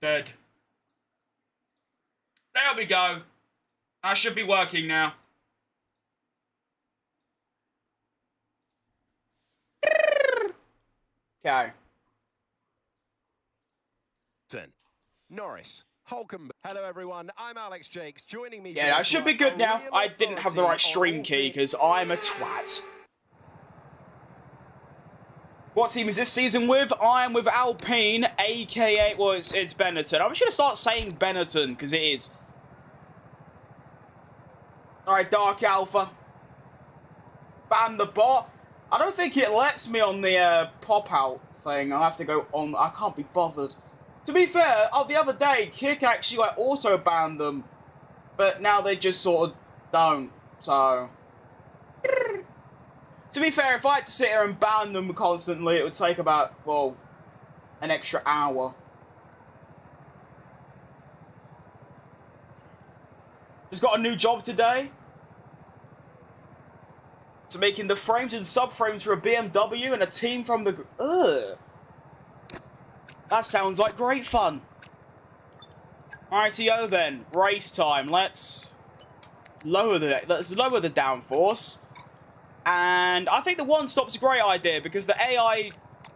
Dead. There we go. I should be working now. Okay. Norris. Holcomb. Hello everyone, I'm Alex Jakes. Joining me. Yeah, I should be good now. I didn't have the right stream key because I'm a twat. What team is this season with? I'm with Alpine, aka, well, it's Benetton. I'm just going to start saying Benetton, because it is. Alright, Dark Alpha. Ban the bot. I don't think it lets me on the pop-out thing. I'll have to go on. I can't be bothered. To be fair, the other day, Kick actually, like, auto-banned them. But now they just sort of don't, so... To be fair, if I had to sit here and ban them constantly, it would take about, well, an extra hour. Just got a new job today. So making the frames and subframes for a BMW and a team from the... Ugh. That sounds like great fun. Rightio then. Race time. Let's lower the downforce. And I think the one-stop's a great idea because the AI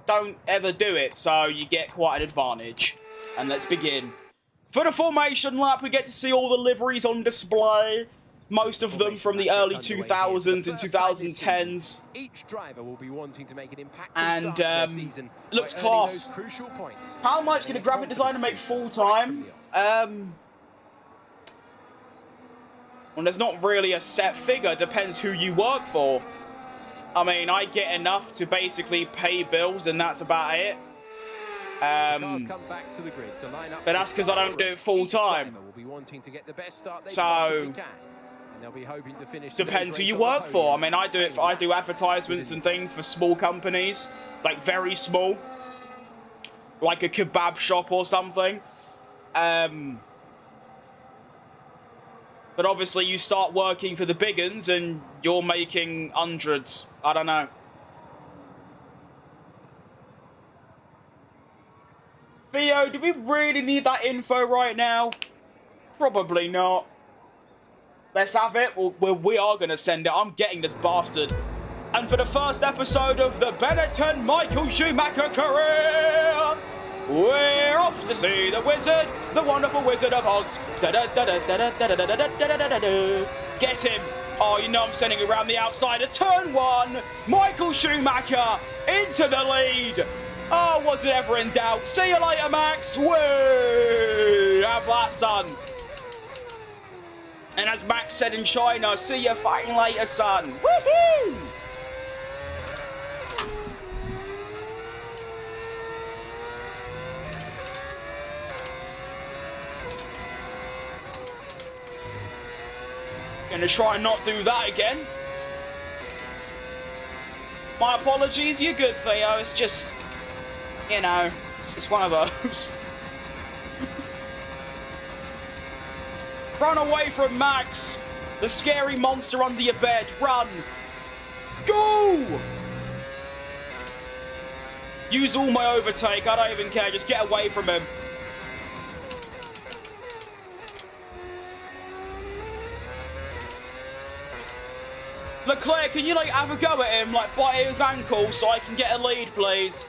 don't ever do it, so you get quite an advantage. And let's begin. For the formation lap, we get to see all the liveries on display. Most of them from the early 2000s and 2010s. Each driver will be wanting to make an impactful and start to their season looks by earning class. those crucial points. How much can a graphic designer make full-time? Well, there's not really a set figure. Depends who you work for. I mean, I get enough to basically pay bills, and that's about it. But that's because I don't do it full-time. So, depends who you work for. I mean, I do advertisements and things for small companies, like very small, like a kebab shop or something. But obviously, you start working for the big uns, and you're making hundreds. I don't know. Theo, do we really need that info right now? Probably not. Let's have it. We are going to send it. I'm getting this bastard. And for the first episode of the Benetton Michael Schumacher career, we're off to see the wizard, the wonderful Wizard of Oz. Get him. Oh, you know I'm sending it around the outside of turn one. Michael Schumacher into the lead. Oh, was it ever in doubt? See you later, Max. Woo! Have that, son. And as Max said in China, see you fighting later, son. Woohoo! Gonna try and not do that again. My apologies, you're good, Theo. It's just, you know, it's just one of those. Run away from Max, the scary monster under your bed. Run. Go! Use all my overtake. I don't even care. Just get away from him. Leclerc, can you, like, have a go at him? Like, bite his ankle so I can get a lead, please.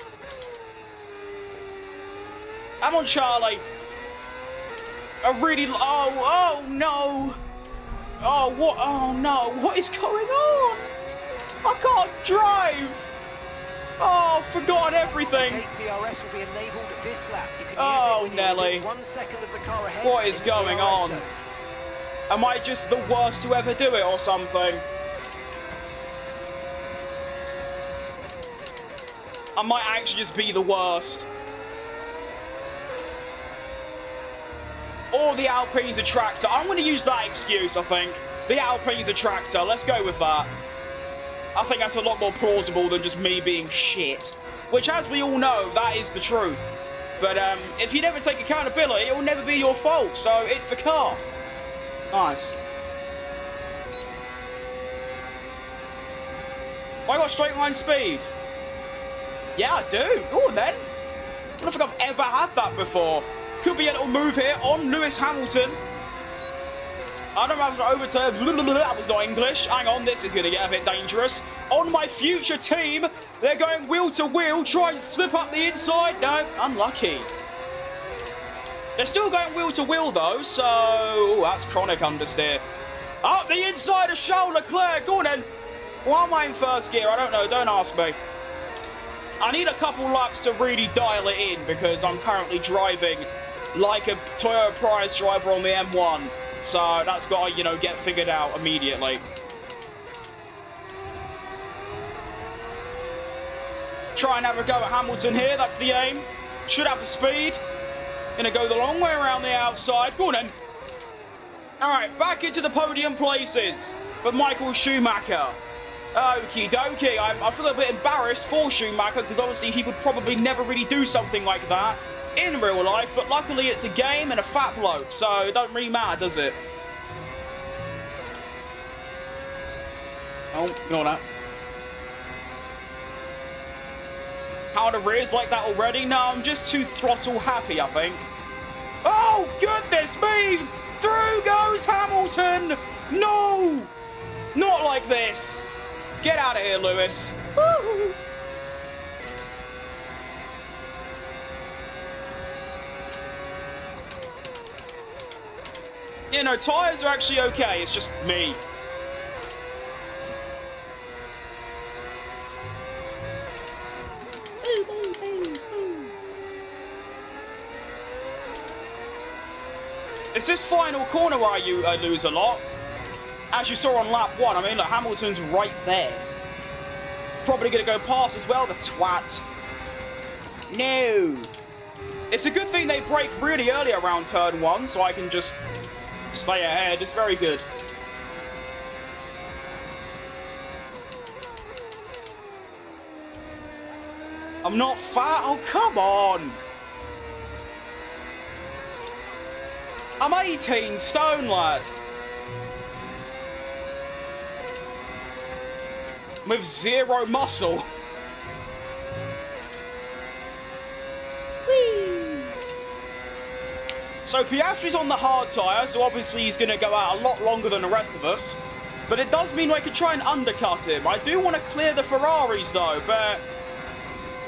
Come on, Charlie. Oh, no. Oh, what? Oh, no. What is going on? I can't drive. Oh, I've forgotten everything. Oh, Nelly. What is going on? Am I just the worst to ever do it or something? I might actually just be the worst. Or the Alpine's a tractor. I'm going to use that excuse, I think. The Alpine's a tractor. Let's go with that. I think that's a lot more plausible than just me being shit. Which, as we all know, that is the truth. But if you never take accountability, it will never be your fault. So it's the car. Nice. I got straight line speed. Yeah, I do. Go on, then. I don't think I've ever had that before. Could be a little move here on Lewis Hamilton. I don't have to overturn. That was not English. Hang on, this is going to get a bit dangerous. On my future team, they're going wheel to wheel, try and slip up the inside. No, unlucky. They're still going wheel to wheel though, so ooh, that's chronic understeer. Up the inside of Charles Leclerc. Go on then. Why am I in first gear? I don't know. Don't ask me. I need a couple laps to really dial it in because I'm currently driving like a Toyota Prius driver on the M1. So that's got to, you know, get figured out immediately. Try and have a go at Hamilton here. That's the aim. Should have the speed. Gonna go the long way around the outside. Go on then. All right, back into the podium places for Michael Schumacher. Okie dokie. I feel a bit embarrassed for Schumacher because obviously he would probably never really do something like that in real life, but luckily it's a game and a fat bloke, so it don't really matter, does it? Oh, ignore that. How the rears like that already? No, I'm just too throttle happy, I think. Oh, goodness me! Through goes Hamilton! No! Not like this. Get out of here, Lewis. Woo! You know, tyres are actually okay. It's just me. It's this final corner where I lose a lot. As you saw on lap 1, I mean, look, Hamilton's right there. Probably going to go past as well, the twat. No. It's a good thing they brake really early around turn 1, so I can just stay ahead. It's very good. I'm not fat. Oh, come on. I'm 18 stone, lad. With 0 muscle. Whee! So Piastri's on the hard tyre, so obviously he's going to go out a lot longer than the rest of us. But it does mean I could try and undercut him. I do want to clear the Ferraris though, but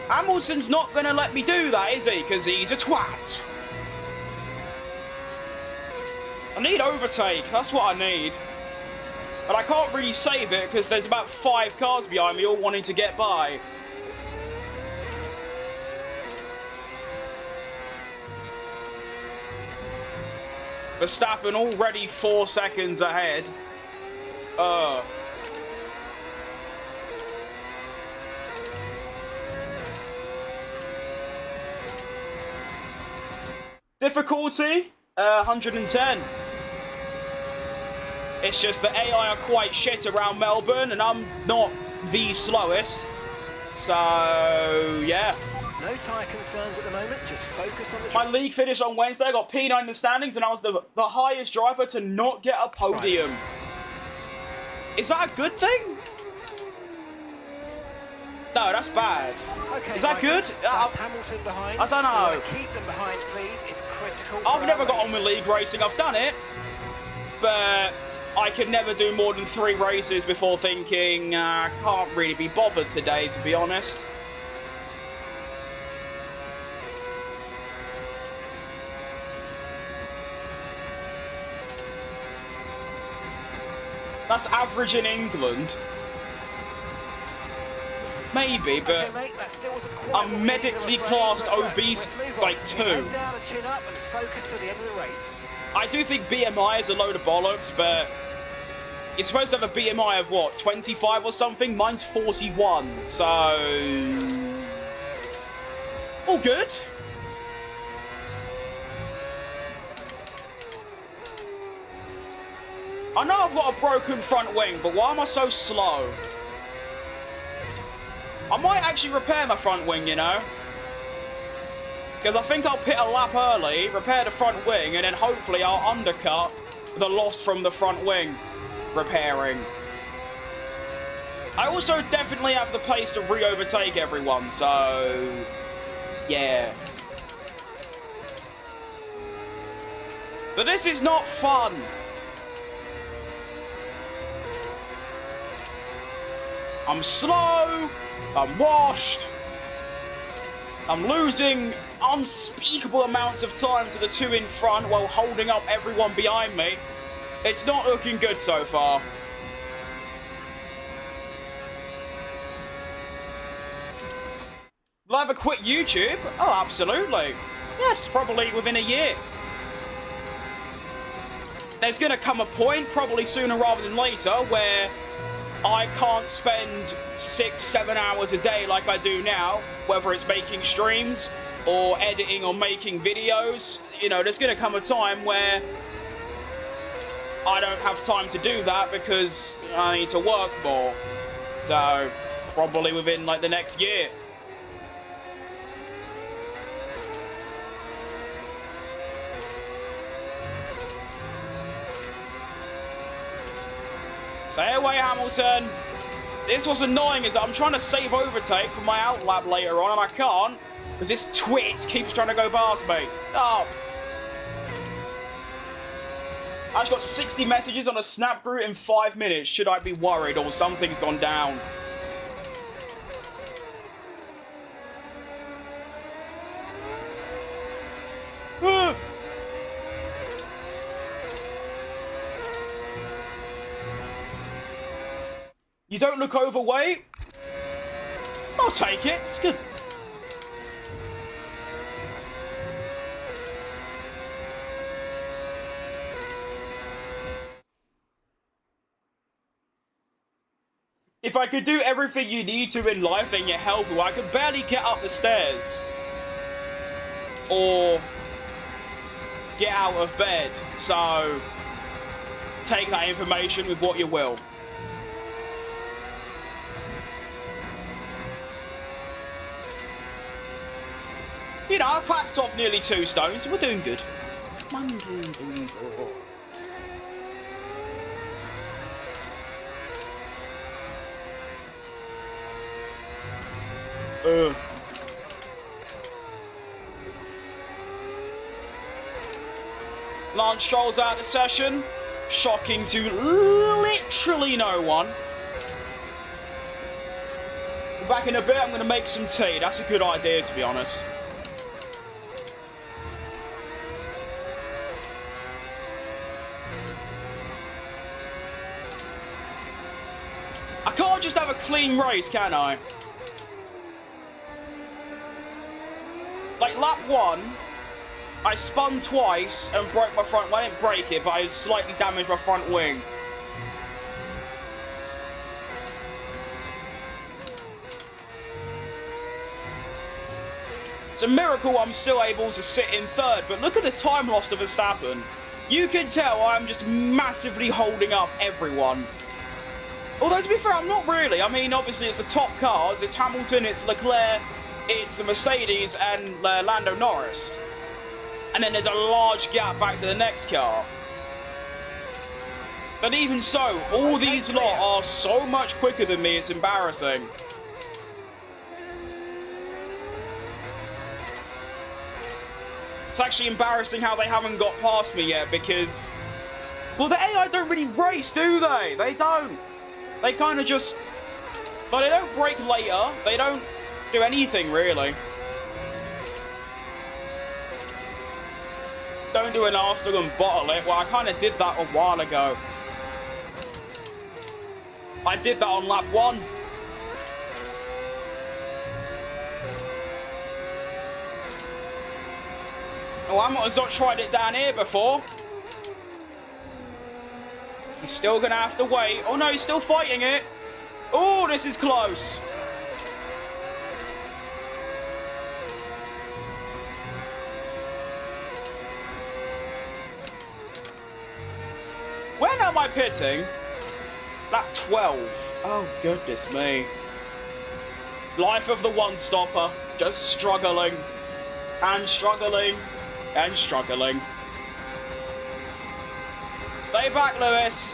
Hamilton's not going to let me do that, is he? Because he's a twat. I need overtake, that's what I need. But I can't really save it because there's about 5 cars behind me all wanting to get by. Verstappen already 4 seconds ahead. Difficulty? 110. It's just the AI are quite shit around Melbourne, and I'm not the slowest. So, yeah. No tyre concerns at the moment, just focus on the... My league finished on Wednesday, I got P9 in the standings, and I was the highest driver to not get a podium. Is that a good thing? No, that's bad. Okay, is that good? Hamilton behind. I don't know. Keep them behind, please. It's critical. I've never got on with league racing. I've done it, but I could never do more than 3 races before thinking, I can't really be bothered today, to be honest. That's average in England. Maybe, but okay, mate, I'm medically classed obese, like 2. I do think BMI is a load of bollocks, but you're supposed to have a BMI of what, 25 or something? Mine's 41, so all good. I know I've got a broken front wing, but why am I so slow? I might actually repair my front wing, you know? Because I think I'll pit a lap early, repair the front wing, and then hopefully I'll undercut the loss from the front wing repairing. I also definitely have the pace to re-overtake everyone, so yeah. But this is not fun. I'm slow. I'm washed. I'm losing unspeakable amounts of time to the two in front while holding up everyone behind me. It's not looking good so far. Will I ever quit YouTube? Oh, absolutely. Yes, probably within a year. There's going to come a point, probably sooner rather than later, where I can't spend 6-7 hours a day like I do now, whether it's making streams or editing or making videos. You know, there's going to come a time where I don't have time to do that because I need to work more. So, probably within, like, the next year. Stay away, Hamilton. This what's annoying is that I'm trying to save overtake for my outlap later on, and I can't because this twit keeps trying to go past me. Stop. I just got 60 messages on a snap group in 5 minutes. Should I be worried or something's gone down? You don't look overweight? I'll take it. It's good. If I could do everything you need to in life and get healthy, well, I could barely get up the stairs. Or get out of bed. So, take that information with what you will. You know, I packed off nearly 2 stones, so we're doing good. Lance strolls out the session, shocking to literally no one. Back in a bit, I'm going to make some tea. That's a good idea, to be honest. I can't just have a clean race, can I? Like, lap 1, I spun twice and broke my front... Well, I didn't break it, but I slightly damaged my front wing. It's a miracle I'm still able to sit in 3rd, but look at the time lost of Verstappen. You can tell I'm just massively holding up everyone. Although, to be fair, I'm not really. I mean, obviously, it's the top cars. It's Hamilton, it's Leclerc, it's the Mercedes, and Lando Norris. And then there's a large gap back to the next car. But even so, all these lot are so much quicker than me, it's embarrassing. It's actually embarrassing how they haven't got past me yet, because... Well, the AI don't really race, do they? They don't. They kind of just... But they don't brake later. They don't do anything, really. Don't do an Arsenal and bottle it. Well, I kind of did that a while ago. I did that on lap 1. Oh, Hamilton's not tried it down here before. He's still going to have to wait. Oh, no, he's still fighting it. Oh, this is close. When am I pitting? Lap 12. Oh, goodness me. Life of the one-stopper. Just struggling. And struggling. And struggling. Stay back, Lewis.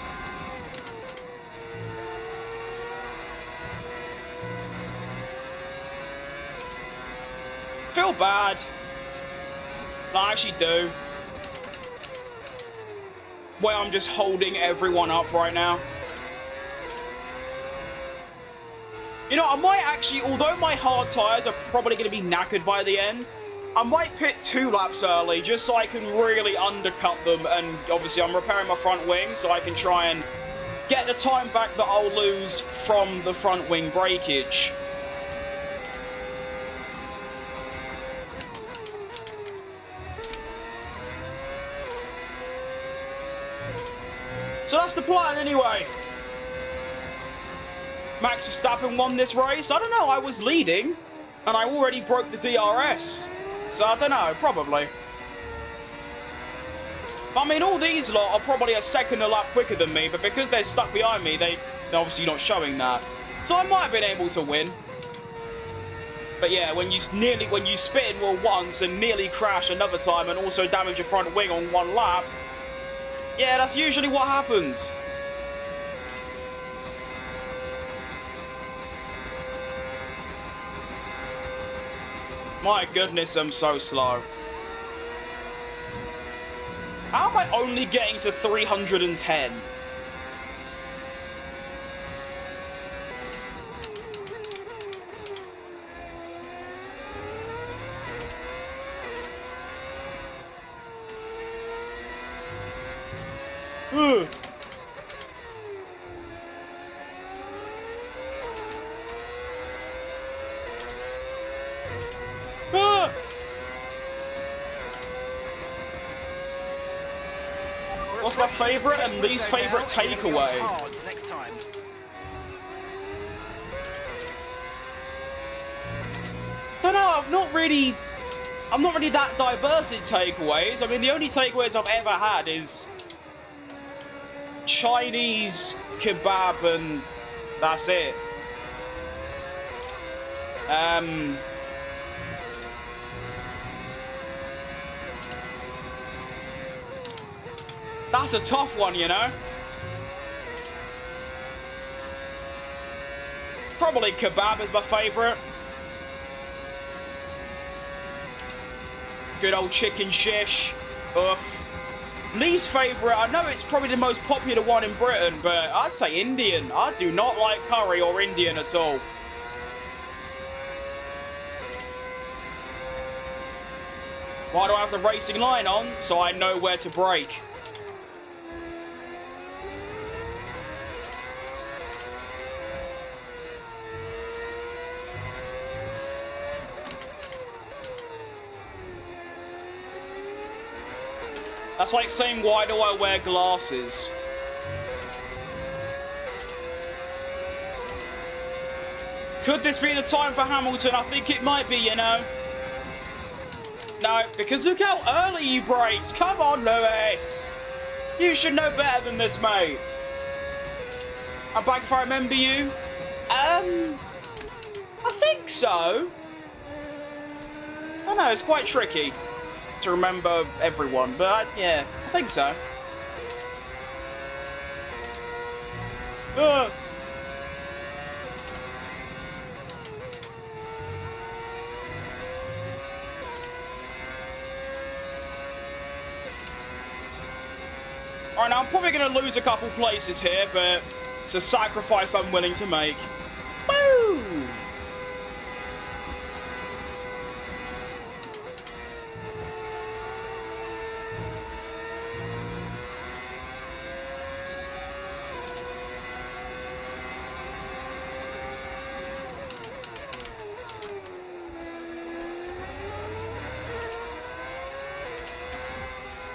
Feel bad. No, I actually do. where I'm just holding everyone up right now. You know, I might actually, although my hard tyres are probably going to be knackered by the end, I might pit 2 laps early just so I can really undercut them. And obviously I'm repairing my front wing so I can try and get the time back that I'll lose from the front wing breakage. So that's the plan anyway. Max Verstappen won this race. I don't know, I was leading and I already broke the DRS. So I don't know, probably. I mean, all these lot are probably a second a lap quicker than me, but because they're stuck behind me, they're obviously not showing that. So I might have been able to win. But yeah, when you spit in wall once and nearly crash another time and also damage your front wing on 1 lap, yeah, that's usually what happens. My goodness, I'm so slow. How am I only getting to 310? Ugh. What's my favourite and least favourite takeaway? Don't know, I'm not really that diverse in takeaways. I mean, the only takeaways I've ever had is Chinese kebab and that's it. That's a tough one, you know. Probably kebab is my favourite. Good old chicken shish. Least favourite, I know it's probably the most popular one in Britain, but I'd say Indian. I do not like curry or Indian at all. Why do I have the racing line on? So I know where to brake. That's like saying, why do I wear glasses? Could this be the time for Hamilton? I think it might be, you know. No, because look how early you braked. Come on, Lewis. You should know better than this, mate. I'm back if I remember you. I think so. I know, it's quite tricky to remember everyone, but yeah, I think so. Alright, now I'm probably going to lose a couple places here, but it's a sacrifice I'm willing to make. Woo!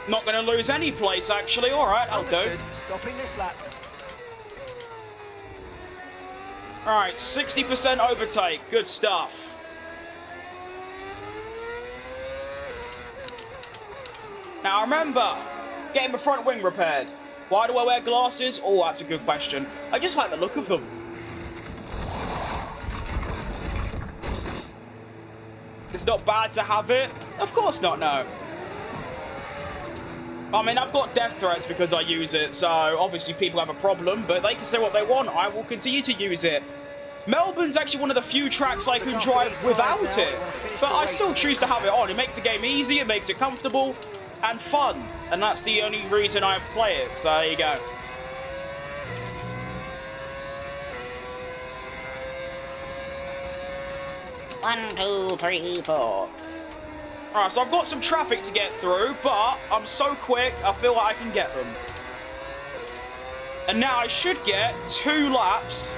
Not going to lose any place, actually. All right, I'll do. Stopping this lap. All right, 60% overtake. Good stuff. Now, remember, getting the front wing repaired. Why do I wear glasses? Oh, that's a good question. I just like the look of them. It's not bad to have it. Of course not, no. I mean, I've got death threats because I use it, so obviously people have a problem, but they can say what they want. I will continue to use it. Melbourne's actually one of the few tracks I can drive without it, but I still choose to have it on. It makes the game easy, it makes it comfortable. and fun. And that's the only reason I play it. So there you go. One, two, three, four. Alright, so I've got some traffic to get through, but I'm so quick, I feel like I can get them. And now I should get 2 laps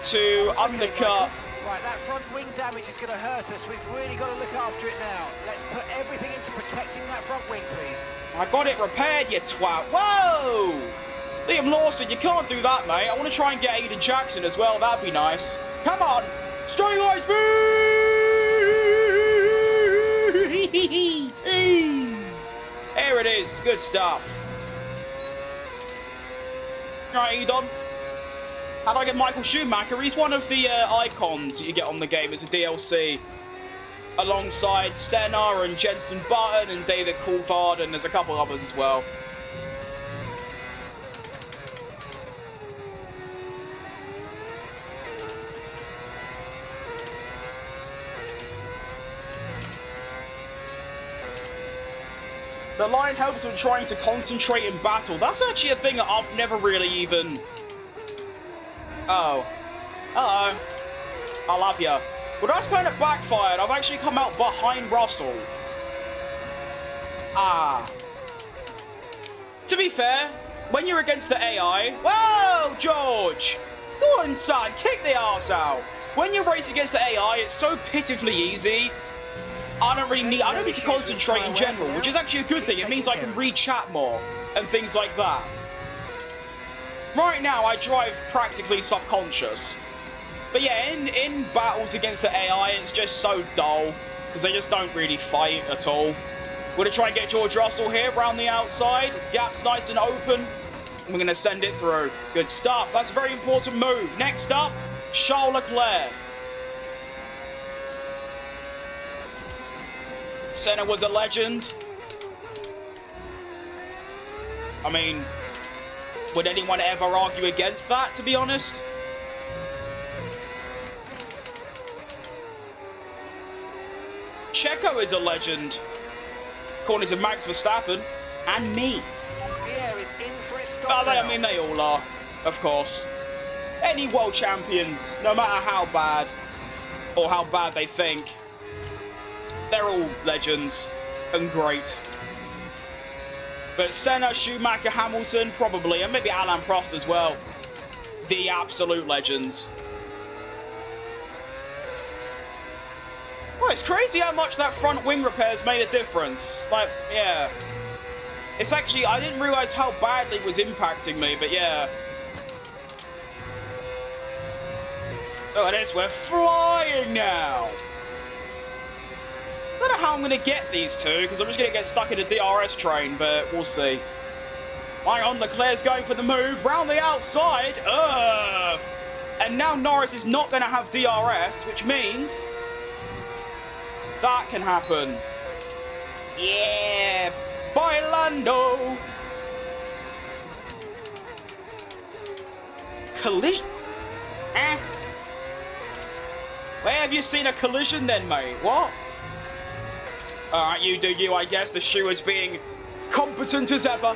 to undercut. Right, that front wing damage is going to hurt us. We've really got to look after it now. Let's put everything into protecting that front wing, please. I got it repaired, you twat. Whoa! Liam Lawson, you can't do that, mate. I want to try and get Aiden Jackson as well. That'd be nice. Come on! Straight line speed! There it is. Good stuff. Right, Edon. How do I get Michael Schumacher? He's one of the icons that you get on the game as a DLC. Alongside Senna and Jenson Button and David Coulthard, and there's a couple others as well. The line helps when trying to concentrate in battle. That's actually a thing that I've never really even... Oh. Hello. I love ya. Well, that's kind of backfired. I've actually come out behind Russell. Ah. To be fair, when you're against the AI... Whoa, George! Go on, son. Kick the arse out. When you race against the AI, it's so pitifully easy. I don't need to concentrate in general, which is actually a good thing. It means I can read chat more and things like that. Right now, I drive practically subconscious. But yeah, in battles against the AI, it's just so dull, because they just don't really fight at all. We're going to try and get George Russell here, round the outside. Gap's nice and open, and we're going to send it through. Good stuff. That's a very important move. Next up, Charles Leclerc. Senna was a legend. I mean, would anyone ever argue against that, to be honest? Checo is a legend, according to Max Verstappen, and me. I mean, they all are, of course. Any world champions, no matter how bad, or how bad they think, they're all legends and great. But Senna, Schumacher, Hamilton, probably, and maybe Alain Prost as well. The absolute legends. Well, it's crazy how much that front wing repair's made a difference. Like, yeah. It's actually, I didn't realise how badly it was impacting me, but yeah. Look at this, we're flying now. I don't know how I'm going to get these two, because I'm just going to get stuck in a DRS train, but we'll see. Hang on, Leclerc's going for the move, round the outside. And now Norris is not going to have DRS, which means that can happen. Yeah, Bailando. Collision? Where have you seen a collision then, mate? What? Alright, you do you, I guess. The steward's being competent as ever.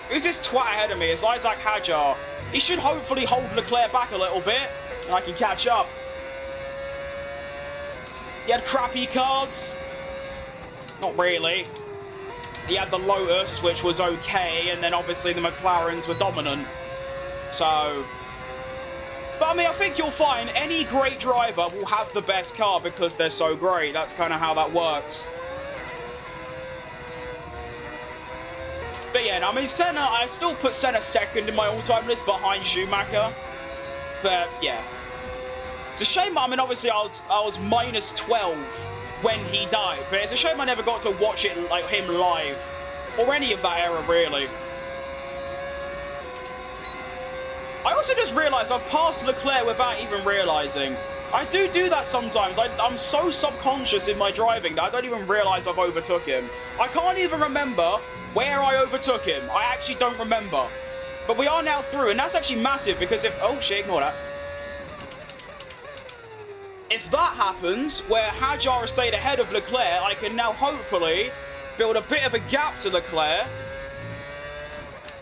Who's this twat ahead of me? It's Isaac Hadjar. He should hopefully hold Leclerc back a little bit, and I can catch up. He had crappy cars. Not really. He had the Lotus, which was okay, and then obviously the McLarens were dominant. So... But I mean, I think you'll find any great driver will have the best car because they're so great. That's kind of how that works. But yeah, I mean, Senna, I still put Senna second in my all-time list behind Schumacher. But yeah. It's a shame, I mean, obviously I was minus 12 when he died. But it's a shame I never got to watch it, like, him live. Or any of that era, really. I also just realised I've passed Leclerc without even realising. I do that sometimes. I'm so subconscious in my driving that I don't even realise I've overtook him. I can't even remember where I overtook him. I actually don't remember. But we are now through, and that's actually massive because if... Oh, shit, ignore that. If that happens, where Hadjar has stayed ahead of Leclerc, I can now hopefully build a bit of a gap to Leclerc,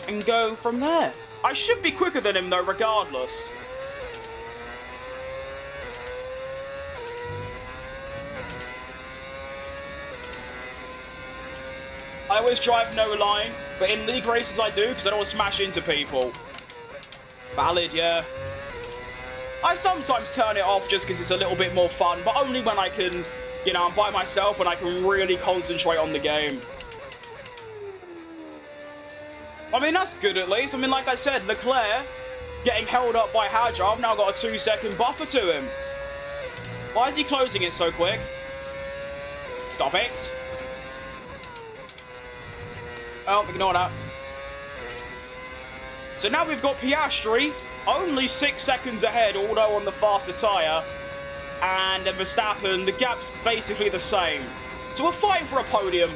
and go from there. I should be quicker than him, though, regardless. I always drive no line, but in league races I do, because I don't want to smash into people. Valid, yeah. I sometimes turn it off just because it's a little bit more fun, but only when I can, you know, I'm by myself and I can really concentrate on the game. I mean, that's good at least. I mean, like I said, Leclerc getting held up by Hadjar. I've now got a 2-second buffer to him. Why is he closing it so quick? Stop it. Oh, ignore that. So now we've got Piastri, only 6 seconds ahead, although on the faster tyre. And then Verstappen, the gap's basically the same. So we're fighting for a podium.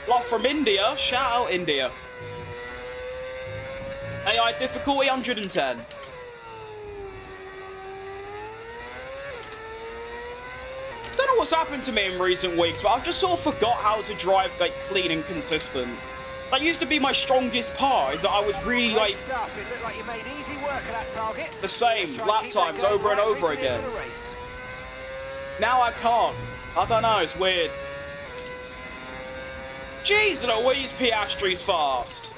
Love from India. Shout out India. AI difficulty 110. Don't know what's happened to me in recent weeks, but I've just sort of forgot how to drive like clean and consistent. That used to be my strongest part, is that I was really like... It looked like you made easy work of that target. The same lap times over and over again. Now I can't. I don't know, it's weird. Jeez Louise, Piastri's fast.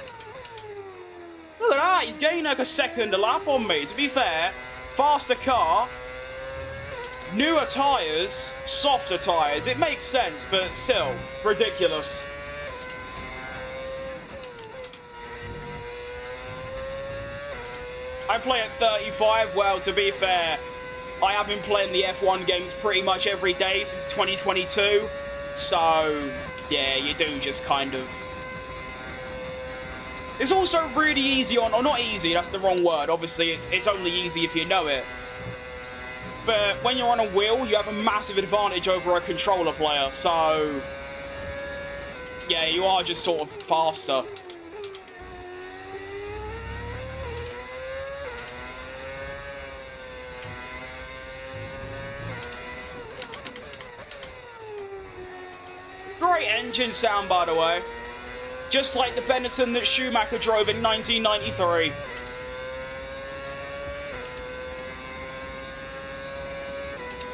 Look at that, he's getting like a second a lap on me. To be fair, faster car, newer tyres, softer tyres. It makes sense, but still, ridiculous. I play at 35, well, to be fair, I have been playing the F1 games pretty much every day since 2022, so yeah, you do just kind of... It's also really easy on... Or not easy, that's the wrong word. Obviously, it's only easy if you know it. But when you're on a wheel, you have a massive advantage over a controller player, so... Yeah, you are just sort of faster. Great engine sound, by the way. Just like the Benetton that Schumacher drove in 1993.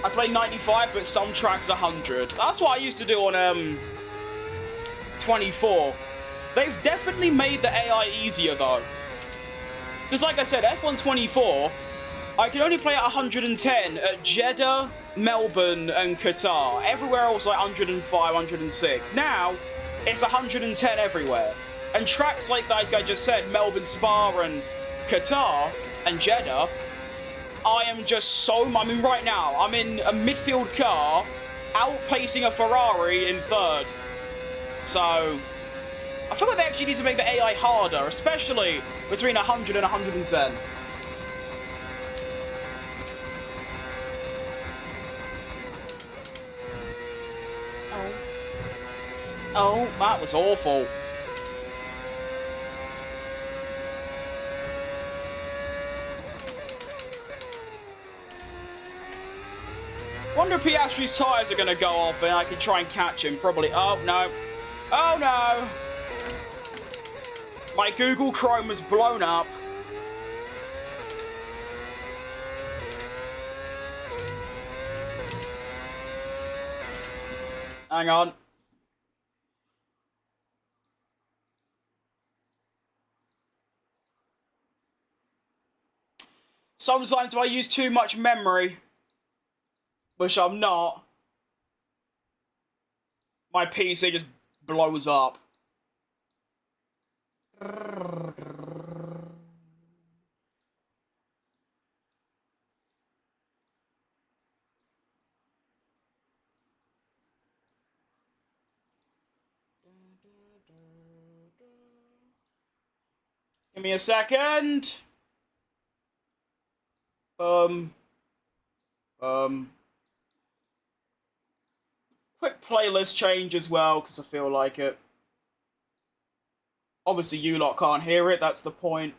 I play 95, but some tracks 100. That's what I used to do on 24. They've definitely made the AI easier, though. Because like I said, F1 24, I can only play at 110 at Jeddah, Melbourne, and Qatar. Everywhere else, like 105, 106. Now, it's 110 everywhere. And tracks like that, like I just said, Melbourne, Spa, and Qatar, and Jeddah, I am just so... I mean, right now, I'm in a midfield car, outpacing a Ferrari in third. So, I feel like they actually need to make the AI harder, especially between 100 and 110. Oh, that was awful. Wonder if Piastri's tyres are going to go off and I can try and catch him. Probably. Oh, no. Oh, no. My Google Chrome has blown up. Hang on. Sometimes I use too much memory, which I'm not. My PC just blows up. Give me a second. Quick playlist change as well, because I feel like it. Obviously, you lot can't hear it, that's the point.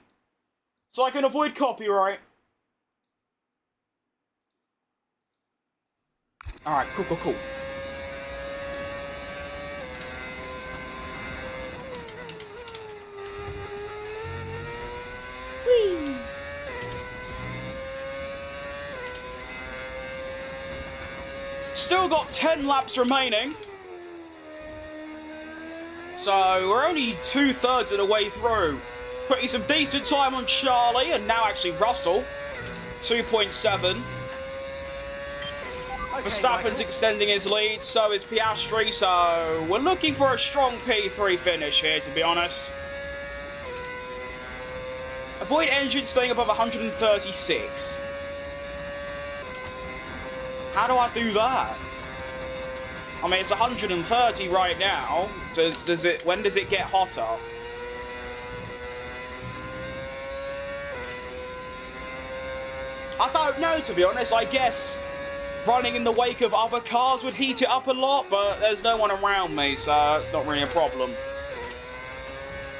So I can avoid copyright. Alright, cool. Whee! Still got 10 laps remaining. So we're only 2/3 of the way through. Putting some decent time on Charlie, and now actually Russell. 2.7. Okay, Verstappen's Michael. extending his lead, so is Piastri, so we're looking for a strong P3 finish here, to be honest. Avoid engine staying above 136. How do I do that? I mean, it's 130 right now. When does it get hotter? I don't know, to be honest. I guess running in the wake of other cars would heat it up a lot, but there's no one around me, so it's not really a problem.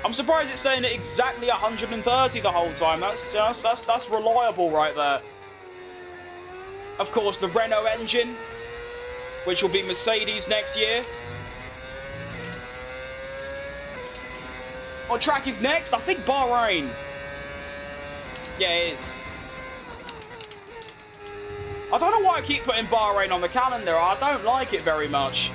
I'm surprised it's saying it exactly 130 the whole time. That's reliable right there. Of course, the Renault engine, which will be Mercedes next year. What track is next? I think Bahrain. Yeah, it is. I don't know why I keep putting Bahrain on the calendar. I don't like it very much.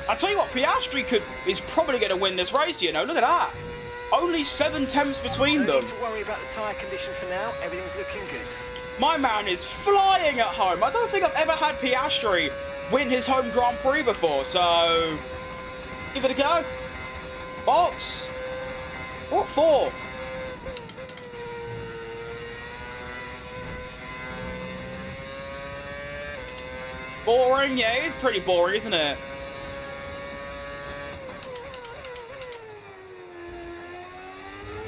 I tell you what, Piastri is probably going to win this race, you know. Look at that. Only 7 tenths between them. No need to worry about the tyre condition for now. Everything's looking good. My man is flying at home. I don't think I've ever had Piastri win his home Grand Prix before, so give it a go. Box. What for? Boring? Yeah, it's pretty boring, isn't it?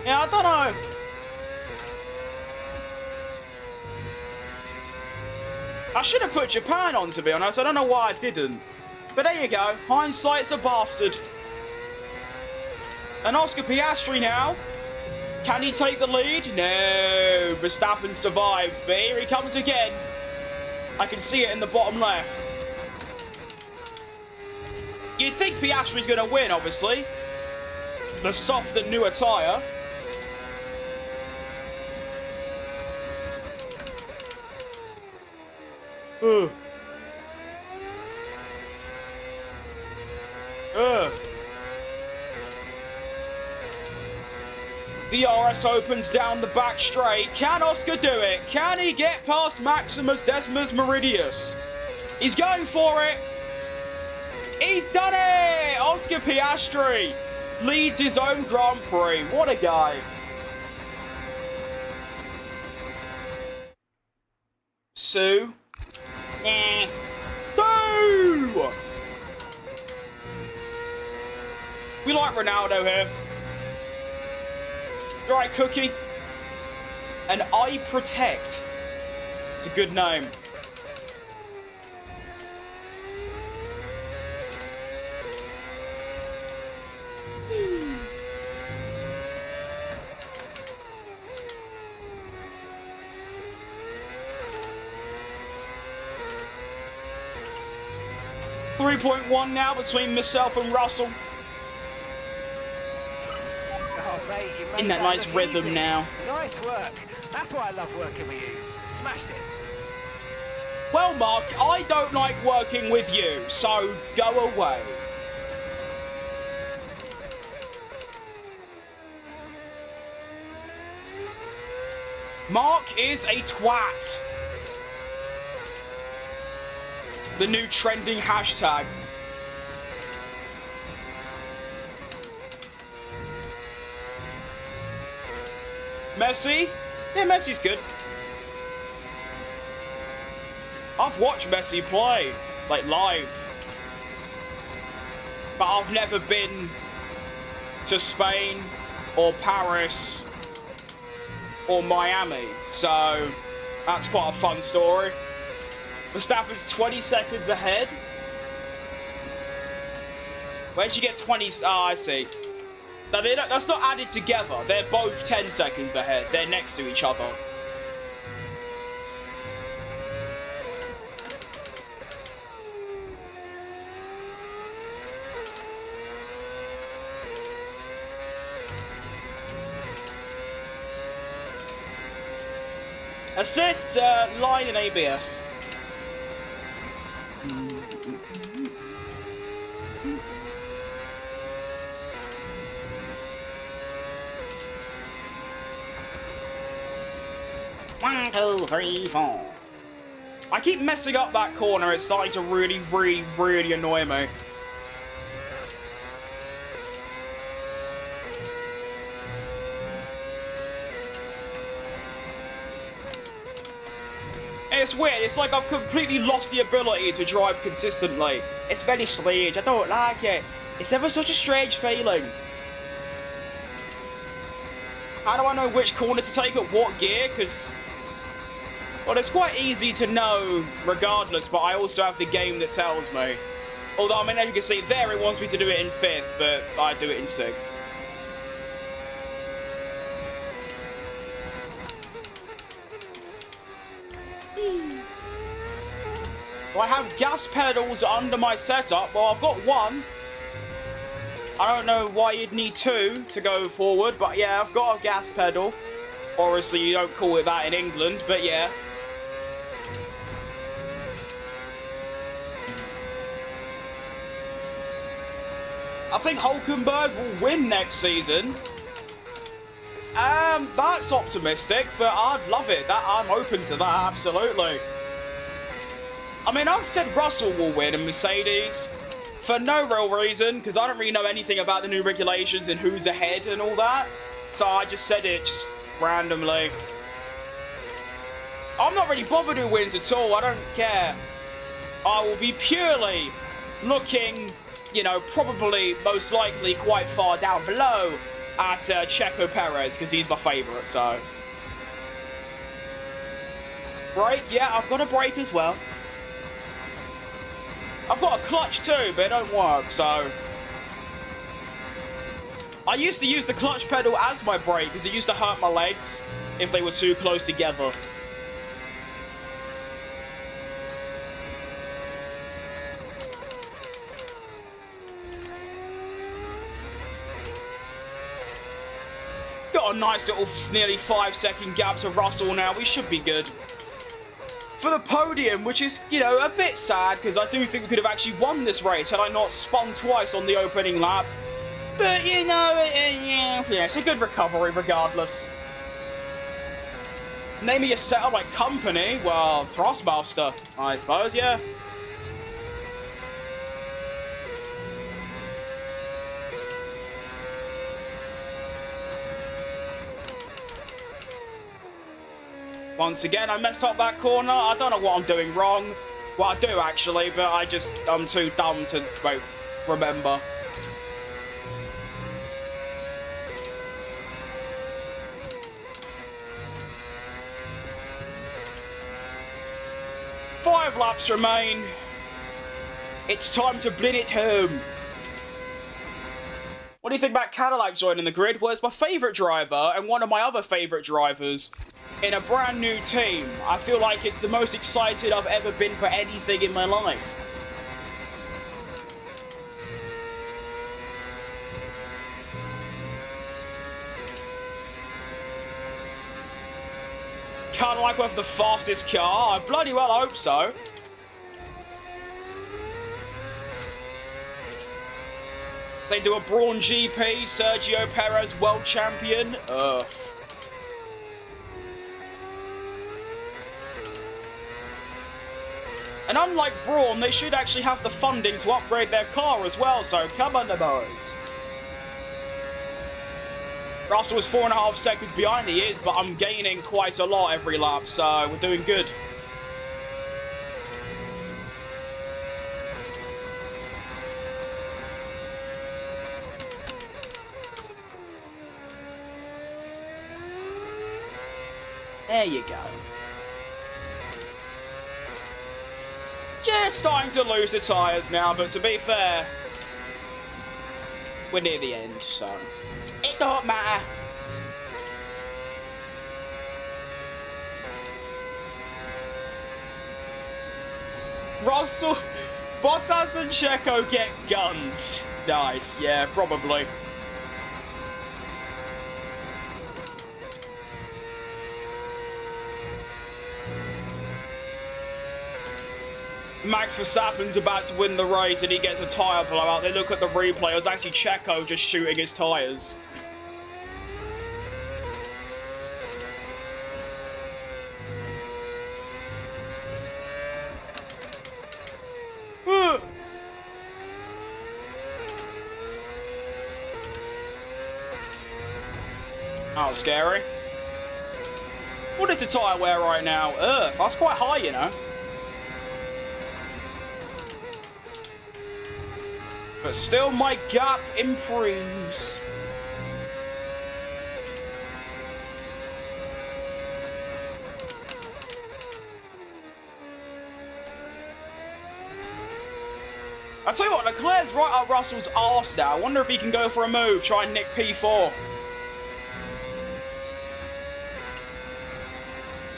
Yeah, I don't know. I should have put Japan on, to be honest. I don't know why I didn't. But there you go. Hindsight's a bastard. And Oscar Piastri now. Can he take the lead? No. Verstappen survives, but here he comes again. I can see it in the bottom left. You'd think Piastri's going to win, obviously. The soft and newer tyre. Ugh. DRS opens down the back straight. Can Oscar do it? Can he get past Maximus Decimus Meridius? He's going for it. He's done it! Oscar Piastri leads his own Grand Prix. What a guy. Sue. Nah. Boo! We like Ronaldo here. You right, Cookie? And I Protect. It's a good name. .1 now between myself and Russell. Oh, mate, you made In that nice look rhythm easy. now. Nice work. That's why I love working with you. Smashed it. Well, Mark, I don't like working with you, so go away. Mark is a twat. The new trending hashtag. Messi? Yeah, Messi's good. I've watched Messi play, like, live. But I've never been to Spain or Paris or Miami. So, that's quite a fun story. Verstappen's 20 seconds ahead. Where'd you get 20? Ah, I see. Now, that's not added together. They're both 10 seconds ahead. They're next to each other. Assist, line in ABS. One, two, three, four. I keep messing up that corner. It's starting to really, really, really annoy me. It's weird. It's like I've completely lost the ability to drive consistently. It's very strange. I don't like it. It's ever such a strange feeling. How do I know which corner to take at what gear? Because, well, it's quite easy to know regardless, but I also have the game that tells me. Although, I mean, as you can see, there it wants me to do it in 5th, but I do it in 6th. Do I have gas pedals under my setup? Well, I've got one. I don't know why you'd need 2 to go forward, but yeah, I've got a gas pedal. Obviously, you don't call it that in England, but yeah. I think Hulkenberg will win next season. That's optimistic, but I'd love it. I'm open to that, absolutely. I mean, I've said Russell will win in Mercedes for no real reason, because I don't really know anything about the new regulations and who's ahead and all that. So I just said it just randomly. I'm not really bothered who wins at all. I don't care. I will be purely looking, you know, probably most likely quite far down below at Checo Perez, because he's my favourite, so. Brake, yeah, I've got a brake as well. I've got a clutch too, but it don't work, so. I used to use the clutch pedal as my brake, because it used to hurt my legs if they were too close together. Got a nice little nearly 5-second gap to Russell now. We should be good. For the podium, which is, you know, a bit sad, because I do think we could have actually won this race had I not spun twice on the opening lap. But, you know, yeah, it's a good recovery regardless. Naming a setup like company, well, Thrustmaster, I suppose, yeah. Once again, I messed up that corner. I don't know what I'm doing wrong. Well, I do actually, but I'm too dumb to remember. Five laps remain. It's time to bring it home. What do you think about Cadillac joining the grid? Well, it's my favourite driver and one of my other favourite drivers in a brand new team. I feel like it's the most excited I've ever been for anything in my life. Cadillac with the fastest car? I bloody well hope so. They do a Brawn GP, Sergio Perez world champion. Ugh. And unlike Brawn, they should actually have the funding to upgrade their car as well, so come on the boys. Russell is 4.5 seconds behind, he is, but I'm gaining quite a lot every lap, so we're doing good. There you go. Just starting to lose the tyres now, but to be fair, we're near the end, so it don't matter. Russell, Bottas and Checo get guns. Nice, yeah, probably. Max Verstappen's about to win the race and he gets a tyre blowout. They look at the replay. It was actually Checo just shooting his tyres. Oh, scary. What is the tyre wear right now? Ugh, that's quite high, you know. But still, my gap improves. I tell you what, Leclerc's right up Russell's arse now. I wonder if he can go for a move, try and nick P4.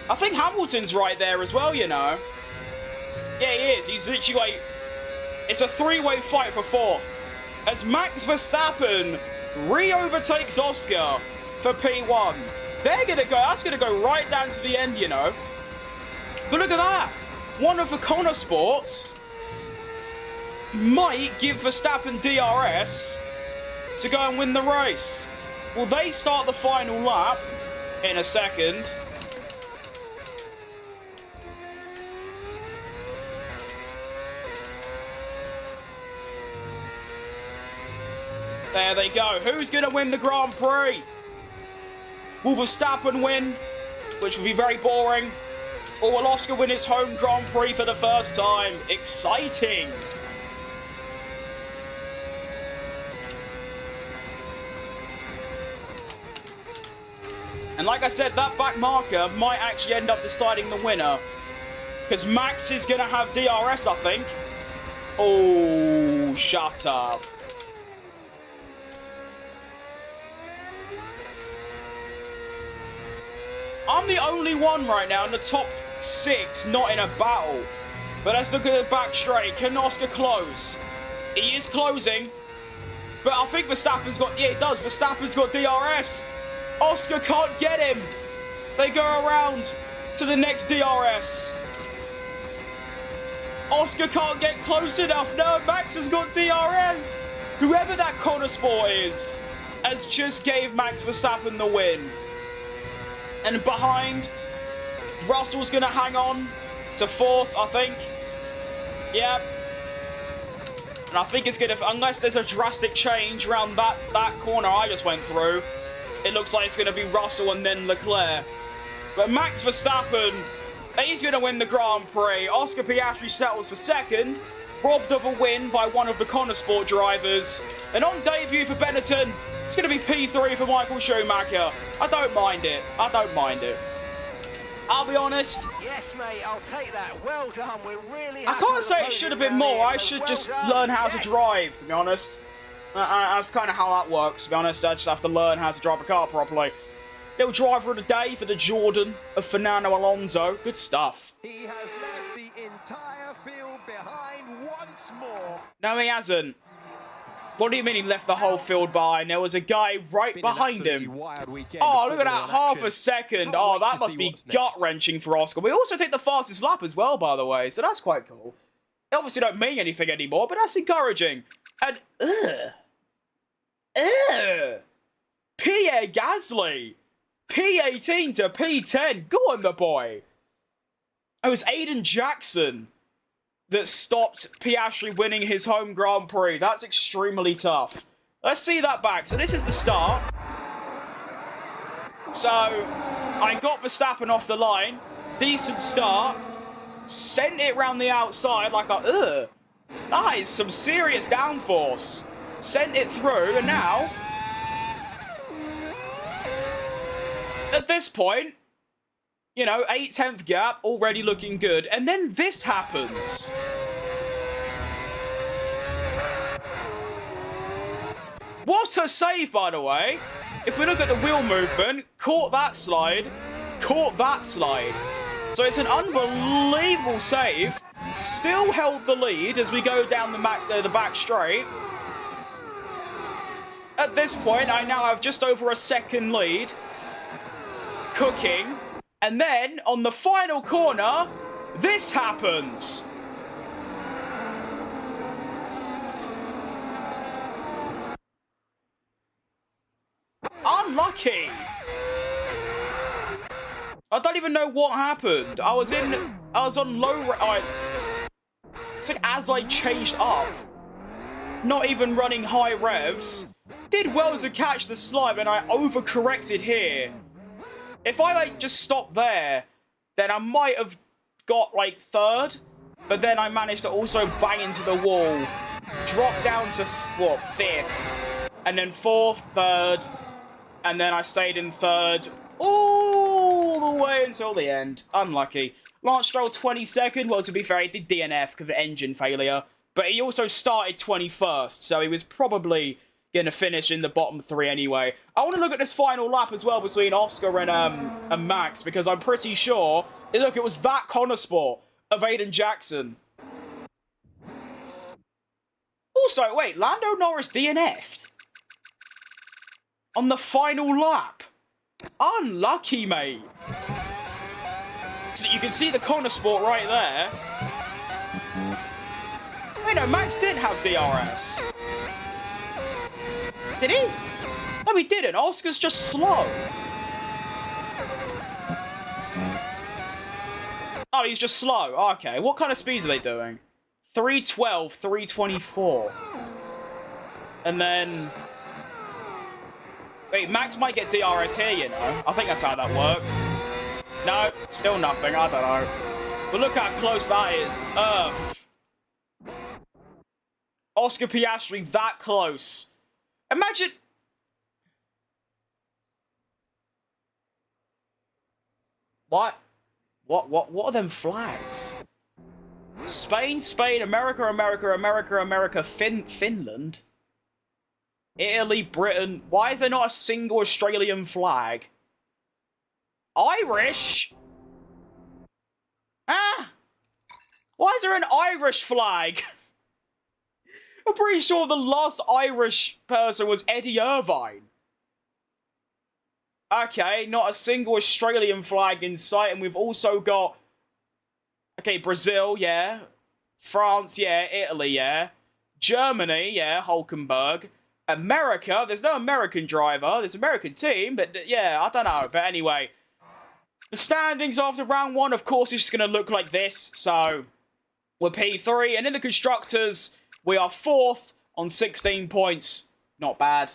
I think Hamilton's right there as well, you know. Yeah, he is. He's literally like... It's a three-way fight for fourth. As Max Verstappen re-overtakes Oscar for P1. They're going to go... That's going to go right down to the end, you know. But look at that. One of the Connor Sports might give Verstappen DRS to go and win the race. Will they start the final lap in a second? There they go. Who's going to win the Grand Prix? Will Verstappen win, which will be very boring? Or will Oscar win his home Grand Prix for the first time? Exciting! And like I said, that back marker might actually end up deciding the winner. Because Max is going to have DRS, I think. Oh, shut up. I'm the only one right now in the top 6 not in a battle. But let's look at the back straight. Can Oscar close? He is closing. But I think Verstappen's got... Yeah, he does. Verstappen's got DRS. Oscar can't get him. They go around to the next DRS. Oscar can't get close enough. No, Max has got DRS. Whoever that Connor Sport is has just gave Max Verstappen the win. And behind, Russell's going to hang on to 4th, I think. Yep. And I think it's going to... Unless there's a drastic change around that corner I just went through, it looks like it's going to be Russell and then Leclerc. But Max Verstappen, he's going to win the Grand Prix. Oscar Piastri settles for 2nd, robbed of a win by one of the Connor Sport drivers. And on debut for Benetton, it's going to be P3 for Michael Schumacher. I don't mind it. I don't mind it. I'll be honest. Yes, mate, I'll take that. Well done. We're really I can't say it should have been more. I should just learn how to drive, to be honest. That's kind of how that works, to be honest. I just have to learn how to drive a car properly. Little driver of the day for the Jordan of Fernando Alonso. Good stuff. He has left the entire field behind once more. No, he hasn't. What do you mean he left the whole field behind? There was a guy right behind him. Oh, look at that. Half a second. Oh, that must be gut-wrenching for Oscar. We also take the fastest lap as well, by the way. So that's quite cool. It obviously don't mean anything anymore, but that's encouraging. And, Pierre Gasly. P18 to P10. Go on, the boy. It was Aiden Jackson that stopped Piastri winning his home Grand Prix. That's extremely tough. Let's see that back. So this is the start. So I got Verstappen off the line. Decent start. Sent it round the outside like a... That is some serious downforce. Sent it through, and now... At this point, You know, 8/10 gap, already looking good. And then this happens. What a save, by the way. If we look at the wheel movement, caught that slide, caught that slide. So it's an unbelievable save. Still held the lead as we go down the back straight. At this point, I now have just over a second lead. Cooking. And then, on the final corner, this happens. Unlucky. I don't even know what happened. I was on low. It's like as I changed up, not even running high revs. Did well to catch the slide, and I overcorrected here. If I like just stopped there, then I might have got like third. But then I managed to also bang into the wall, drop down to what, fifth, and then fourth, third. And then I stayed in third all the way until the end. Unlucky. Lance Stroll 22nd. Well, to be fair, he did DNF because of engine failure. But he also started 21st. So he was probably going to finish in the bottom three anyway. I want to look at this final lap as well between Oscar and Max. Because I'm pretty sure... Look, it was that corner sport of Aiden Jackson. Also, wait. Lando Norris DNF'd? On the final lap. Unlucky, mate. So you can see the corner sport right there. Wait, no, Max did have DRS. Did he? No, he didn't. Oscar's just slow. Oh, he's just slow. Okay, what kind of speeds are they doing? 312, 324. And then... Wait, Max might get DRS here, you know. I think that's how that works. No, still nothing. I don't know. But look how close that is. Earth. Oscar Piastri that close. Imagine... What? What are them flags? Spain, Spain, America, America, America, America, Finland? Italy, Britain. Why is there not a single Australian flag? Irish? Ah! Why is there an Irish flag? I'm pretty sure the last Irish person was Eddie Irvine. Okay, not a single Australian flag in sight, and we've also got... Okay, Brazil, yeah. France, yeah. Italy, yeah. Germany, yeah. Hulkenberg. America, there's no American driver. There's an American team, but yeah, I don't know. But anyway, the standings after round one, of course, is just going to look like this. So, we're P3. And in the Constructors, we are 4th on 16 points. Not bad.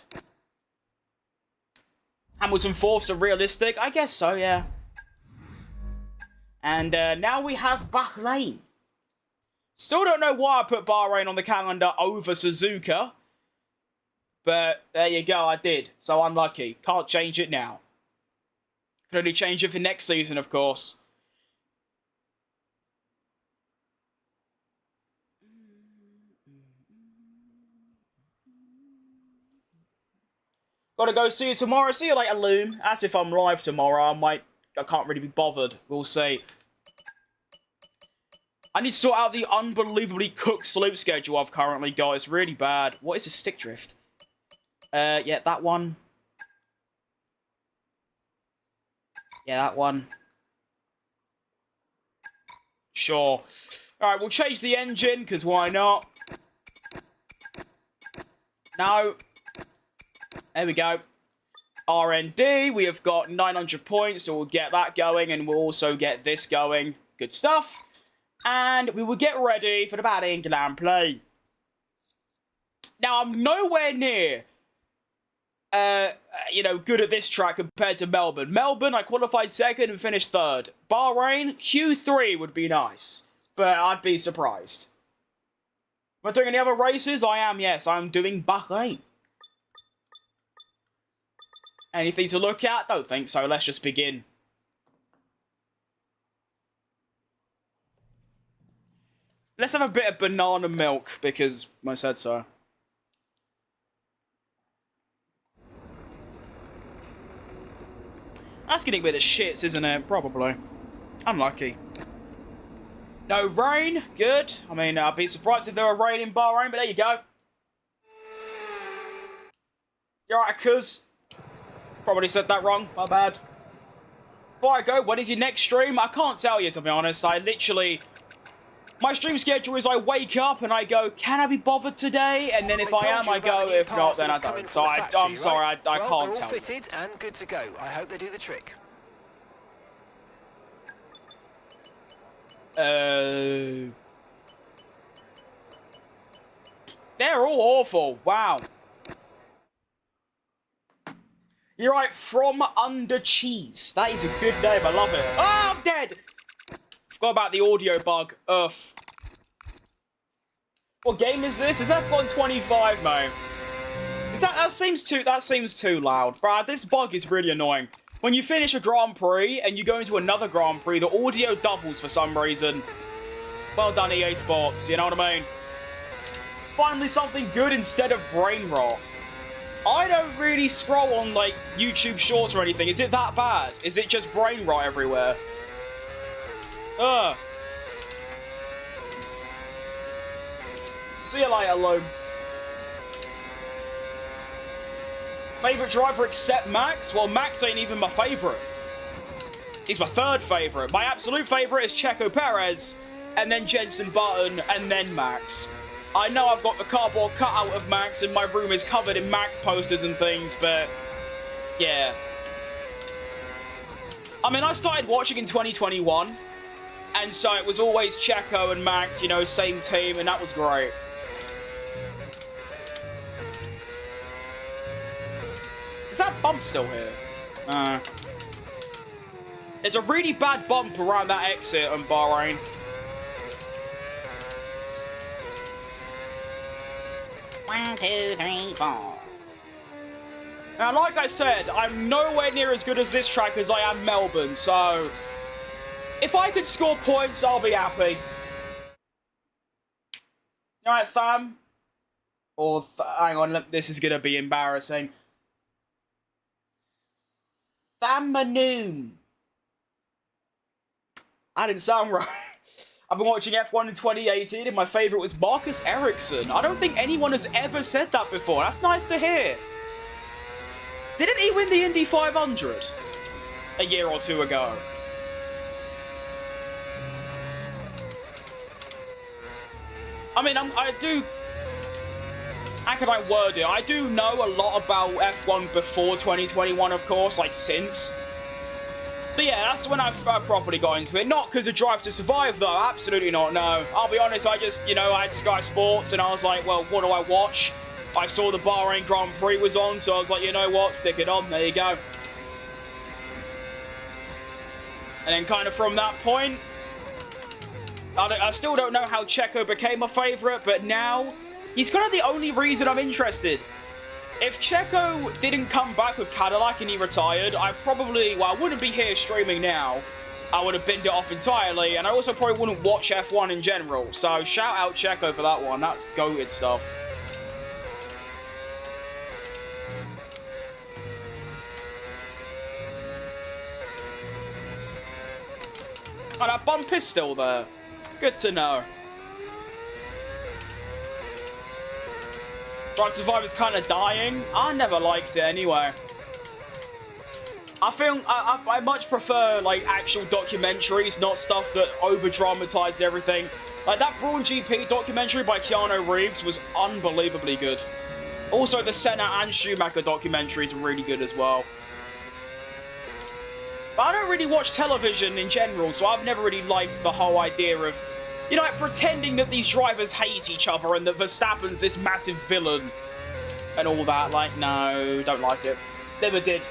Hamilton 4th's are realistic? I guess so, yeah. And now we have Bahrain. Still don't know why I put Bahrain on the calendar over Suzuka. But there you go, I did. So unlucky. Can't change it now. Can only change it for next season, of course. Gotta go see you tomorrow. See you later, Loom. As if I'm live tomorrow. I can't really be bothered. We'll see. I need to sort out the unbelievably cooked slope schedule I've currently got. It's really bad. What is a stick drift? Yeah, that one. Yeah, that one. Sure. Alright, we'll change the engine, because why not? No. There we go. RND, we have got 900 points, so we'll get that going, and we'll also get this going. Good stuff. And we will get ready for the batting Grand Prix. Now, I'm nowhere near... good at this track compared to Melbourne. Melbourne, I qualified second and finished third. Bahrain, Q3 would be nice, but I'd be surprised. Am I doing any other races? I am, yes. I'm doing Bahrain. Anything to look at? Don't think so. Let's just begin. Let's have a bit of banana milk, because I said so. That's getting a bit of shits, isn't it? Probably. Unlucky. No rain. Good. I mean, I'd be surprised if there were rain in Bahrain, but there you go. You're right, cuz. Probably said that wrong. My bad. Before I go, when is your next stream? I can't tell you, to be honest. I literally... My stream schedule is I wake up and I go, can I be bothered today? And then if I am, I go. If not, then I don't. So I'm sorry, I can't tell you. They're all fitted and good to go. I hope they do the trick. They're all awful. Wow. You're right, From Under Cheese. That is a good name. I love it. Oh, I'm dead. Forgot about the audio bug. Ugh. What game is this? Is that F1 25, mate? That seems too loud. Brad, this bug is really annoying. When you finish a Grand Prix and you go into another Grand Prix, the audio doubles for some reason. Well done, EA Sports. You know what I mean? Finally something good instead of brain rot. I don't really scroll on, like, YouTube Shorts or anything. Is it that bad? Is it just brain rot everywhere? Ugh. See you later, Lou. Favourite driver except Max? Well, Max ain't even my favourite. He's my third favourite. My absolute favourite is Checo Perez, and then Jenson Button, and then Max. I know I've got the cardboard cutout of Max, and my room is covered in Max posters and things, but... yeah. I mean, I started watching in 2021, and so it was always Checo and Max, you know, same team, and that was great. Is that bump still here? There's a really bad bump around that exit on Bahrain. One, two, three, four. Now, like I said, I'm nowhere near as good as this track as I am Melbourne, so... if I could score points, I'll be happy. Alright, fam. Or, hang on, this is gonna be embarrassing. Thamanoon. That didn't sound right. I've been watching F1 in 2018 and my favourite was Marcus Ericsson. I don't think anyone has ever said that before. That's nice to hear. Didn't he win the Indy 500 a year or two ago? I mean, I do... how can I word it? I do know a lot about F1 before 2021, of course, like since. But yeah, that's when I properly got into it. Not because of Drive to Survive, though. Absolutely not, no. I'll be honest, I just, you know, I had Sky Sports, and I was like, well, what do I watch? I saw the Bahrain Grand Prix was on, so I was like, you know what, stick it on, there you go. And then kind of from that point, I still don't know how Checo became my favourite, but now, he's kind of the only reason I'm interested. If Checo didn't come back with Cadillac and he retired, I probably, well, I wouldn't be here streaming now. I would have binned it off entirely, and I also probably wouldn't watch F1 in general. So shout out Checo for that one. That's goated stuff. Oh, that bump is still there. Good to know. Drive to Survive is kind of dying. I never liked it anyway. I feel I much prefer like actual documentaries, not stuff that over-dramatizes everything. Like that Brawn GP documentary by Keanu Reeves was unbelievably good. Also, the Senna and Schumacher documentaries are really good as well. But I don't really watch television in general, so I've never really liked the whole idea of, you know, like pretending that these drivers hate each other and that Verstappen's this massive villain and all that. Like, no, don't like it. Never did.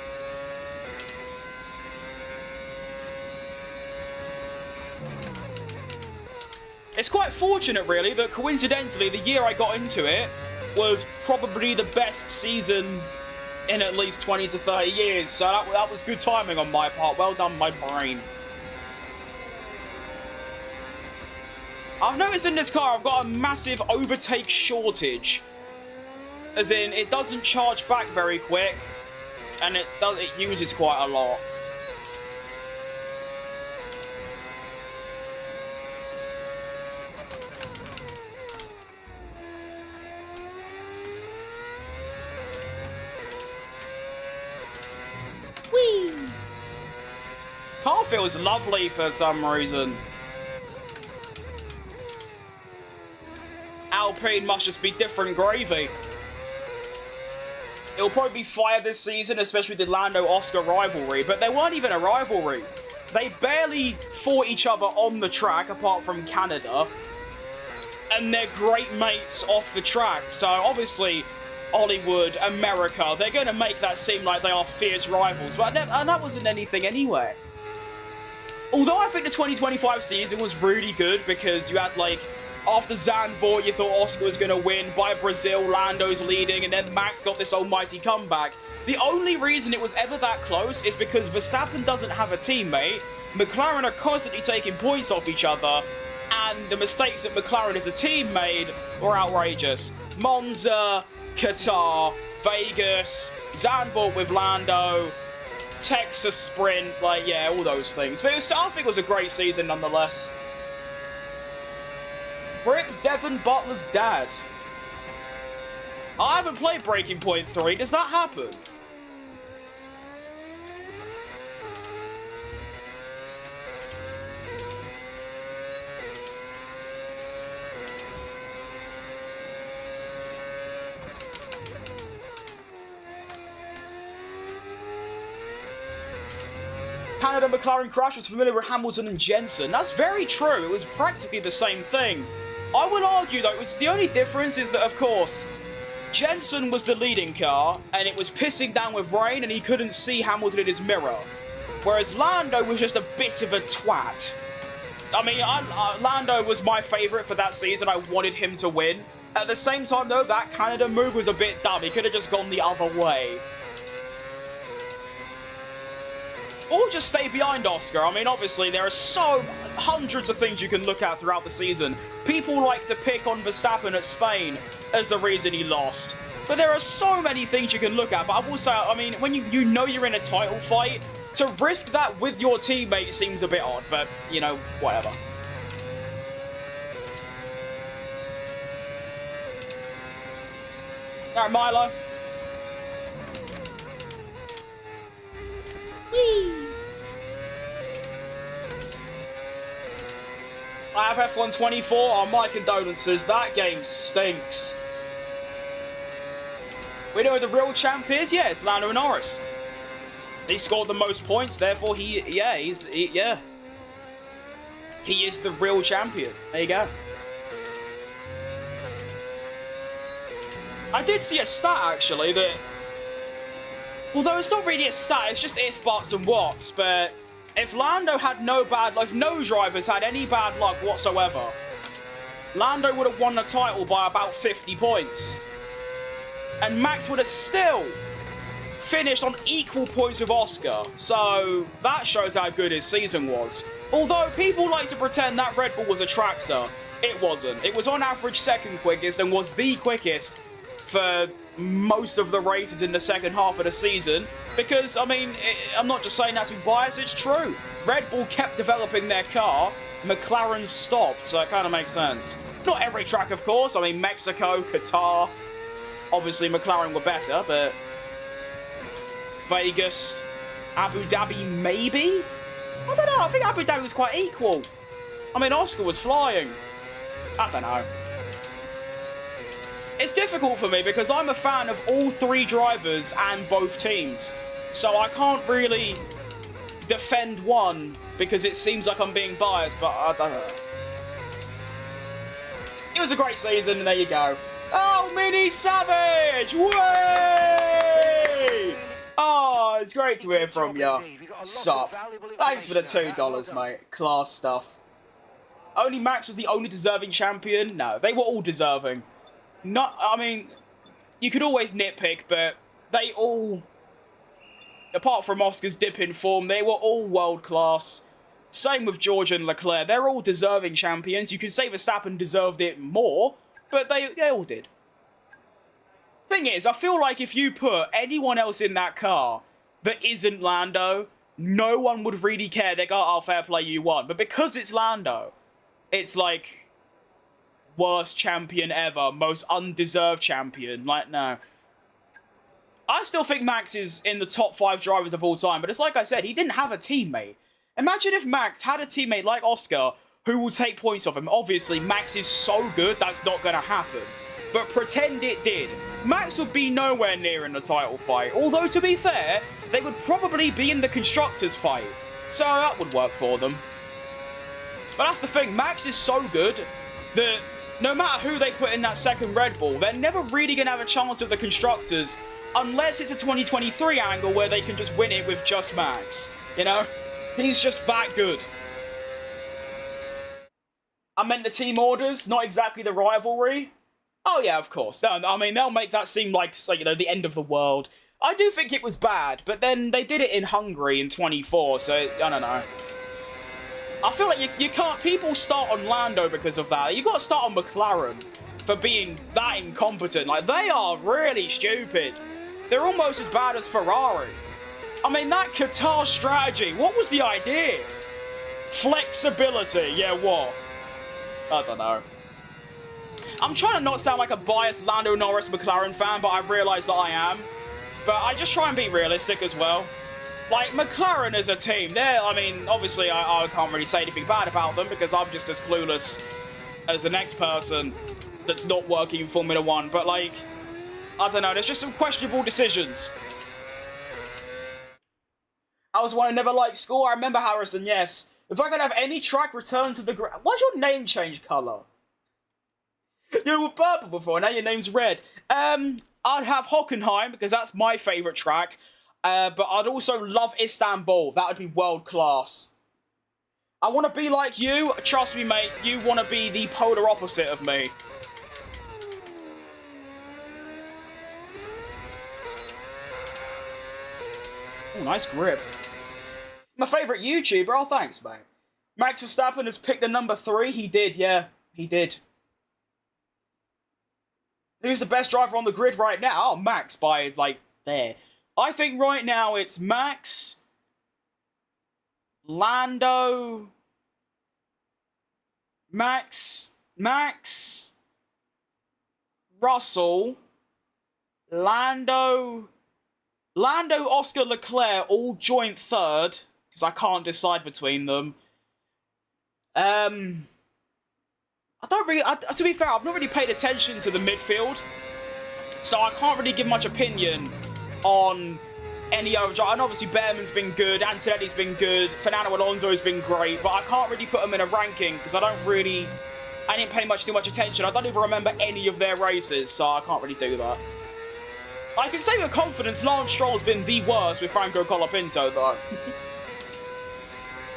It's quite fortunate, really, that coincidentally, the year I got into it was probably the best season in at least 20 to 30 years. So that was good timing on my part. Well done, my brain. I've noticed in this car I've got a massive overtake shortage. As in, it doesn't charge back very quick, and it uses quite a lot. Whee! Car feels lovely for some reason. Alpine must just be different gravy. It'll probably be fire this season, especially with the Lando-Oscar rivalry, but they weren't even a rivalry. They barely fought each other on the track, apart from Canada, and they're great mates off the track. So obviously, Hollywood, America, they're going to make that seem like they are fierce rivals, but and that wasn't anything anyway. Although I think the 2025 season was really good because you had, like, after Zandvoort, you thought Oscar was going to win. By Brazil, Lando's leading, and then Max got this almighty comeback. The only reason it was ever that close is because Verstappen doesn't have a teammate, McLaren are constantly taking points off each other, and the mistakes that McLaren as a team made were outrageous. Monza, Qatar, Vegas, Zandvoort with Lando, Texas Sprint, like, yeah, all those things. But I think it was a great season nonetheless. Rick Devon Butler's dad. I haven't played Breaking Point 3. Does that happen? Canada McLaren crash was familiar with Hamilton and Jensen. That's very true. It was practically the same thing. I would argue, though, the only difference is that, of course, Jensen was the leading car, and it was pissing down with rain, and he couldn't see Hamilton in his mirror. Whereas Lando was just a bit of a twat. I mean, Lando was my favourite for that season. I wanted him to win. At the same time, though, that Canada move was a bit dumb. He could have just gone the other way. Or just stay behind Oscar. I mean, obviously, there are hundreds of things you can look at throughout the season. People like to pick on Verstappen at Spain as the reason he lost. But there are so many things you can look at. But I will say, I mean, when you know you're in a title fight, to risk that with your teammate seems a bit odd. But, you know, whatever. Alright, Milo. Whee! I have F1 24. Oh, my condolences. That game stinks. We know who the real champ is? Yeah, it's Lando Norris. He scored the most points, therefore he is the real champion. There you go. I did see a stat, actually, that... Although it's not really a stat, it's just if, buts, and whats, but... If Lando had no drivers had any bad luck whatsoever, Lando would have won the title by about 50 points. And Max would have still finished on equal points with Oscar. So that shows how good his season was. Although people like to pretend that Red Bull was a tractor, it wasn't. It was on average second quickest and was the quickest for most of the races in the second half of the season. Because, I mean, I'm not just saying that to be biased, it's true. Red Bull kept developing their car, McLaren stopped, so it kind of makes sense. Not every track, of course. I mean, Mexico, Qatar, obviously McLaren were better, but... Vegas, Abu Dhabi, maybe? I don't know, I think Abu Dhabi was quite equal. I mean, Oscar was flying. I don't know. It's difficult for me because I'm a fan of all three drivers and both teams. So I can't really defend one because it seems like I'm being biased, but I don't know. It was a great season, and there you go. Oh, Mini Savage! Way! Oh, it's great to hear from you. Sup. Thanks for the $2, mate. Class stuff. Only Max was the only deserving champion? No, they were all deserving. I mean, you could always nitpick, but they all, apart from Oscar's dip in form, they were all world class. Same with George and Leclerc. They're all deserving champions. You could say Verstappen deserved it more, but they all did. Thing is, I feel like if you put anyone else in that car that isn't Lando, no one would really care. They go, oh, fair play, you won. But because it's Lando, it's like, worst champion ever, most undeserved champion. Like, no. I still think Max is in the top 5 drivers of all time, but it's like I said, he didn't have a teammate. Imagine if Max had a teammate like Oscar who will take points off him. Obviously, Max is so good, that's not going to happen. But pretend it did. Max would be nowhere near in the title fight. Although, to be fair, they would probably be in the Constructors' fight. So that would work for them. But that's the thing, Max is so good that no matter who they put in that second Red Bull, they're never really going to have a chance of the Constructors unless it's a 2023 angle where they can just win it with just Max. You know? He's just that good. I meant the team orders, not exactly the rivalry. Oh yeah, of course. No, I mean, they'll make that seem like, you know, the end of the world. I do think it was bad, but then they did it in Hungary in 24, so I don't know. I feel like you can't... People start on Lando because of that. You got to start on McLaren for being that incompetent. Like, they are really stupid. They're almost as bad as Ferrari. I mean, that Qatar strategy, what was the idea? Flexibility, yeah, what? I don't know. I'm trying to not sound like a biased Lando Norris McLaren fan, but I realise that I am. But I just try and be realistic as well. Like, McLaren as a team, I mean, obviously I can't really say anything bad about them because I'm just as clueless as the next person that's not working in Formula 1. But, like, I don't know, there's just some questionable decisions. I was one who never liked school. I remember, Harrison, yes. If I could have any track return to the ground... Why's your name change colour? You were purple before, now your name's red. I'd have Hockenheim, because that's my favourite track. But I'd also love Istanbul. That would be world class. I want to be like you. Trust me, mate. You want to be the polar opposite of me. Oh, nice grip. My favourite YouTuber. Oh, thanks, mate. Max Verstappen has picked the number 3. He did, yeah. He did. Who's the best driver on the grid right now? Oh, Max by, like, there. I think right now it's Max, Lando, Max, Russell, Lando, Oscar, Leclerc, all joint third, because I can't decide between them. I don't really, to be fair, I've not really paid attention to the midfield, so I can't really give much opinion on any other driver. And obviously Behrman's been good, Antonelli's been good, Fernando Alonso's been great, but I can't really put them in a ranking because I didn't pay too much attention. I don't even remember any of their races, so I can't really do that. I can say with confidence Lance Stroll's been the worst with Franco Colapinto, though.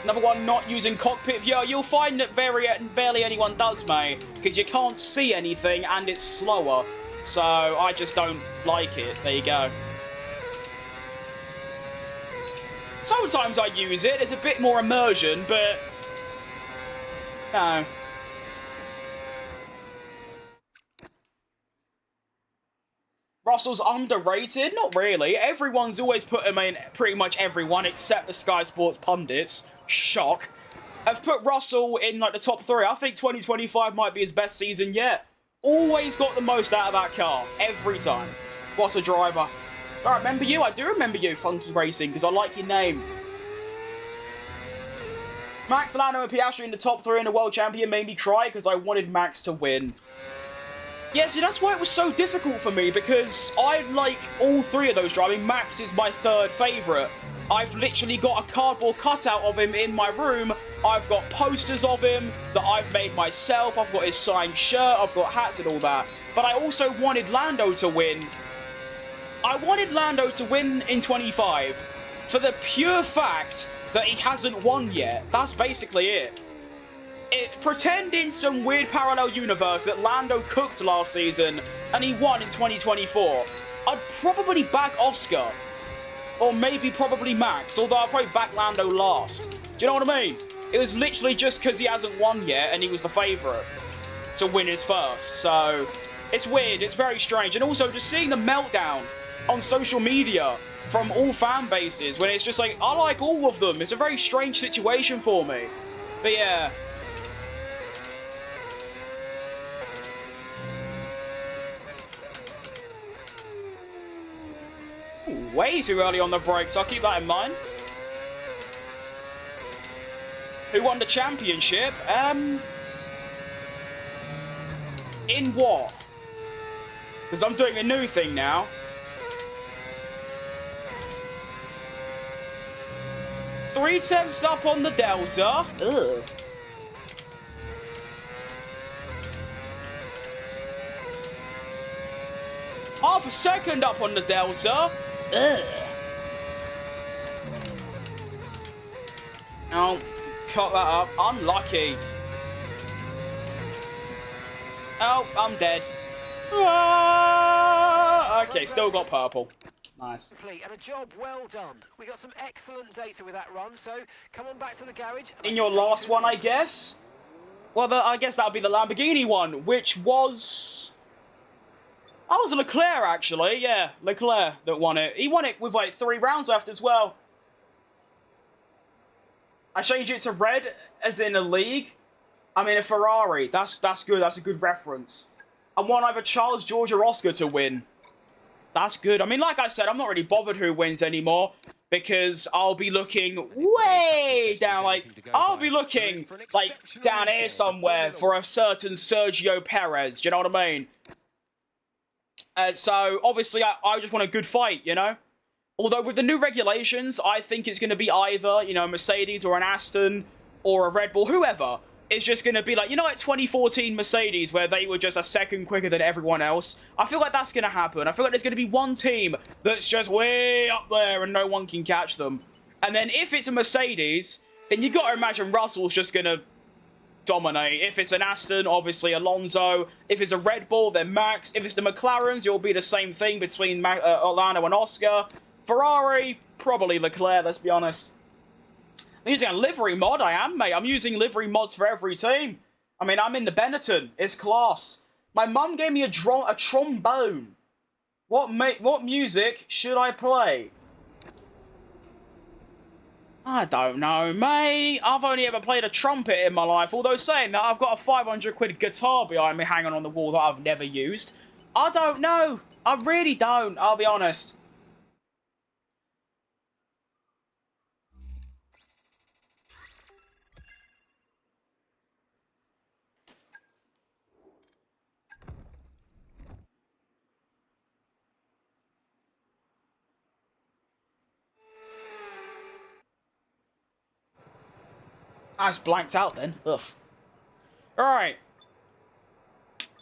Another one not using cockpit view. You'll find that barely anyone does, mate, because you can't see anything and it's slower. So I just don't like it. There you go. Sometimes I use it. There's a bit more immersion, but no. Russell's underrated? Not really. Everyone's always put him in, pretty much everyone, except the Sky Sports pundits. Shock. Have put Russell in, like, the top 3. I think 2025 might be his best season yet. Always got the most out of that car. Every time. What a driver. I remember you. I do remember you, Funky Racing, because I like your name. Max, Lando and Piastri in the top 3 in the World Champion made me cry because I wanted Max to win. Yeah, see, that's why it was so difficult for me, because I like all 3 of those drivers. I mean, Max is my 3rd favourite. I've literally got a cardboard cutout of him in my room. I've got posters of him that I've made myself. I've got his signed shirt. I've got hats and all that. But I also wanted Lando to win. I wanted Lando to win in 25 for the pure fact that he hasn't won yet. That's basically it. Pretend in some weird parallel universe that Lando cooked last season and he won in 2024. I'd probably back Oscar. Or maybe probably Max, although I'll probably back Lando last. Do you know what I mean? It was literally just because he hasn't won yet, and he was the favourite to win his first. So, it's weird. It's very strange. And also, just seeing the meltdown on social media from all fan bases, when it's just like, I like all of them. It's a very strange situation for me. But yeah. Ooh, way too early on the brakes. I'll keep that in mind. Who won the championship? In what? Because I'm doing a new thing now. Three tenths up on the Delta. Ugh. Half a second up on the Delta. Ugh. Oh, cut that up. Unlucky. Oh, I'm dead. Ah! Okay, still got purple. Nice. And a job well done. We got some excellent data with that run, so come on back to the garage. In your last one, I guess? Well, I guess that'll be the Lamborghini one, which was... That was Leclerc, actually. Yeah, Leclerc that won it. He won it with, like, 3 rounds left as well. I changed it to red, as in a league. I mean, a Ferrari. That's good. That's a good reference. I want either Charles, George, or Oscar to win. That's good. I mean, like I said, I'm not really bothered who wins anymore, because I'll be looking way down, like, I'll be looking, like, down here somewhere for a certain Sergio Perez. Do you know what I mean? So, obviously, I just want a good fight, you know? Although, with the new regulations, I think it's going to be either, you know, Mercedes or an Aston or a Red Bull, whoever. It's just going to be like, you know, like 2014 Mercedes, where they were just a second quicker than everyone else. I feel like that's going to happen. I feel like there's going to be one team that's just way up there and no one can catch them. And then if it's a Mercedes, then you got to imagine Russell's just going to dominate. If it's an Aston, obviously Alonso. If it's a Red Bull, then Max. If it's the McLarens, it'll be the same thing between Orlando and Oscar. Ferrari, probably Leclerc, let's be honest. I'm using a livery mod, I am, mate. I'm using livery mods for every team. I mean, I'm in the Benetton. It's class. My mum gave me a trombone. What music should I play? I don't know, mate. I've only ever played a trumpet in my life. Although saying that, I've got a 500 quid guitar behind me hanging on the wall that I've never used. I don't know. I really don't, I'll be honest. I was blanked out then. Ugh. Alright.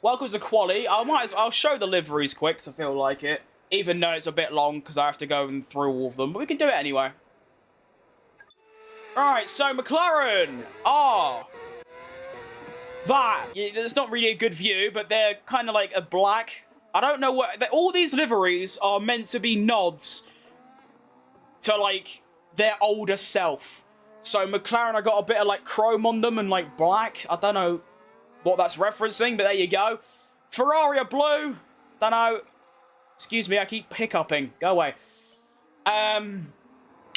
Welcome to quali. I'll show the liveries quick because I feel like it. Even though it's a bit long because I have to go through all of them. But we can do it anyway. Alright, so McLaren are... It's not really a good view, but they're kind of like a black. I don't know what... All these liveries are meant to be nods to, like, their older self. So McLaren, I got a bit of, like, chrome on them and, like, black. I don't know what that's referencing, but there you go. Ferrari are blue. Don't know. Excuse me, I keep hiccuping. Go away.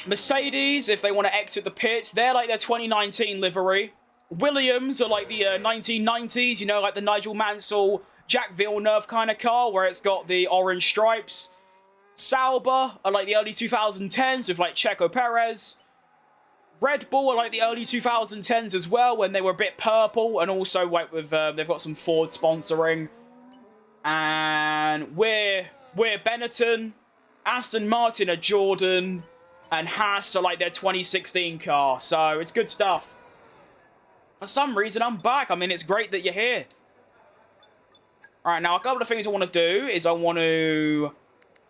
Mercedes, if they want to exit the pits, they're, like, their 2019 livery. Williams are, like, the 1990s, you know, like the Nigel Mansell, Jack Villeneuve kind of car, where it's got the orange stripes. Sauber are, like, the early 2010s with, like, Checo Perez. Red Bull are like the early 2010s as well, when they were a bit purple, and also like with they've got some Ford sponsoring. And we're Benetton, Aston Martin are Jordan, and Haas are like their 2016 car. So it's good stuff. For some reason, I'm back. I mean, it's great that you're here. All right, now a couple of things I want to do is I want to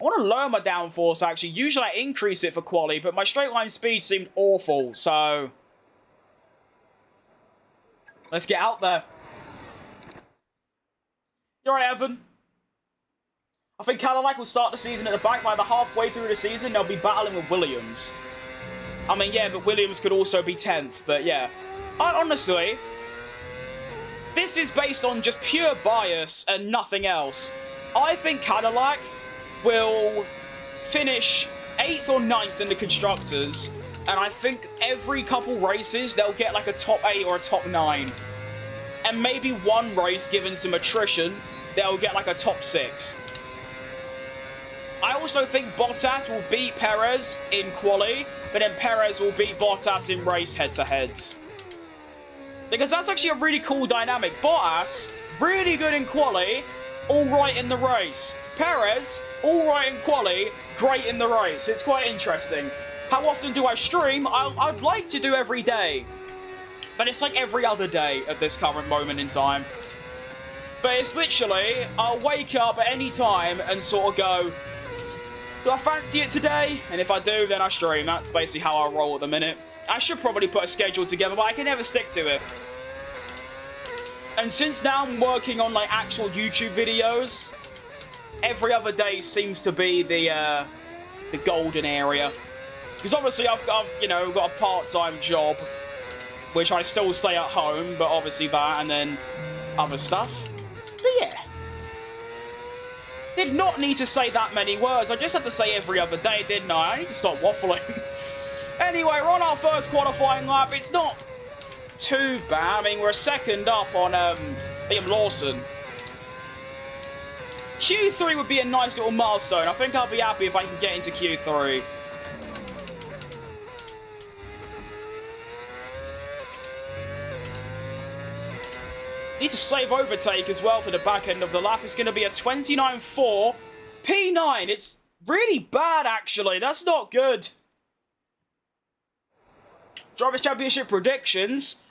lower my downforce, actually. Usually I increase it for quali, but my straight line speed seemed awful, so... Let's get out there. You alright, Evan? I think Cadillac will start the season at the back. By the halfway through the season, they'll be battling with Williams. I mean, yeah, but Williams could also be 10th, but yeah. Honestly, this is based on just pure bias and nothing else. I think Cadillac will finish 8th or 9th in the Constructors, and I think every couple races they'll get like a top 8 or a top 9. And maybe one race, given some attrition, they'll get like a top 6. I also think Bottas will beat Perez in quali, but then Perez will beat Bottas in race head-to-heads. Because that's actually a really cool dynamic. Bottas, really good in quali, alright in the race. Perez, alright in quali, great in the race. It's quite interesting. How often do I stream? I'd like to do every day. But it's like every other day at this current moment in time. But it's literally, I'll wake up at any time and sort of go, do I fancy it today? And if I do, then I stream. That's basically how I roll at the minute. I should probably put a schedule together, but I can never stick to it. And since now I'm working on like actual YouTube videos, every other day seems to be the golden area. Because obviously I've you know, got a part-time job, which I still stay at home, but obviously that, and then other stuff. But yeah. Did not need to say that many words. I just had to say every other day, didn't I? I need to stop waffling. Anyway, we're on our first qualifying lap. It's not too bad. I mean, we're a second up on Liam Lawson. Q3 would be a nice little milestone. I think I'll be happy if I can get into Q3. Need to save overtake as well for the back end of the lap. It's going to be a 29.4 P9. It's really bad, actually. That's not good. Drivers' Championship predictions.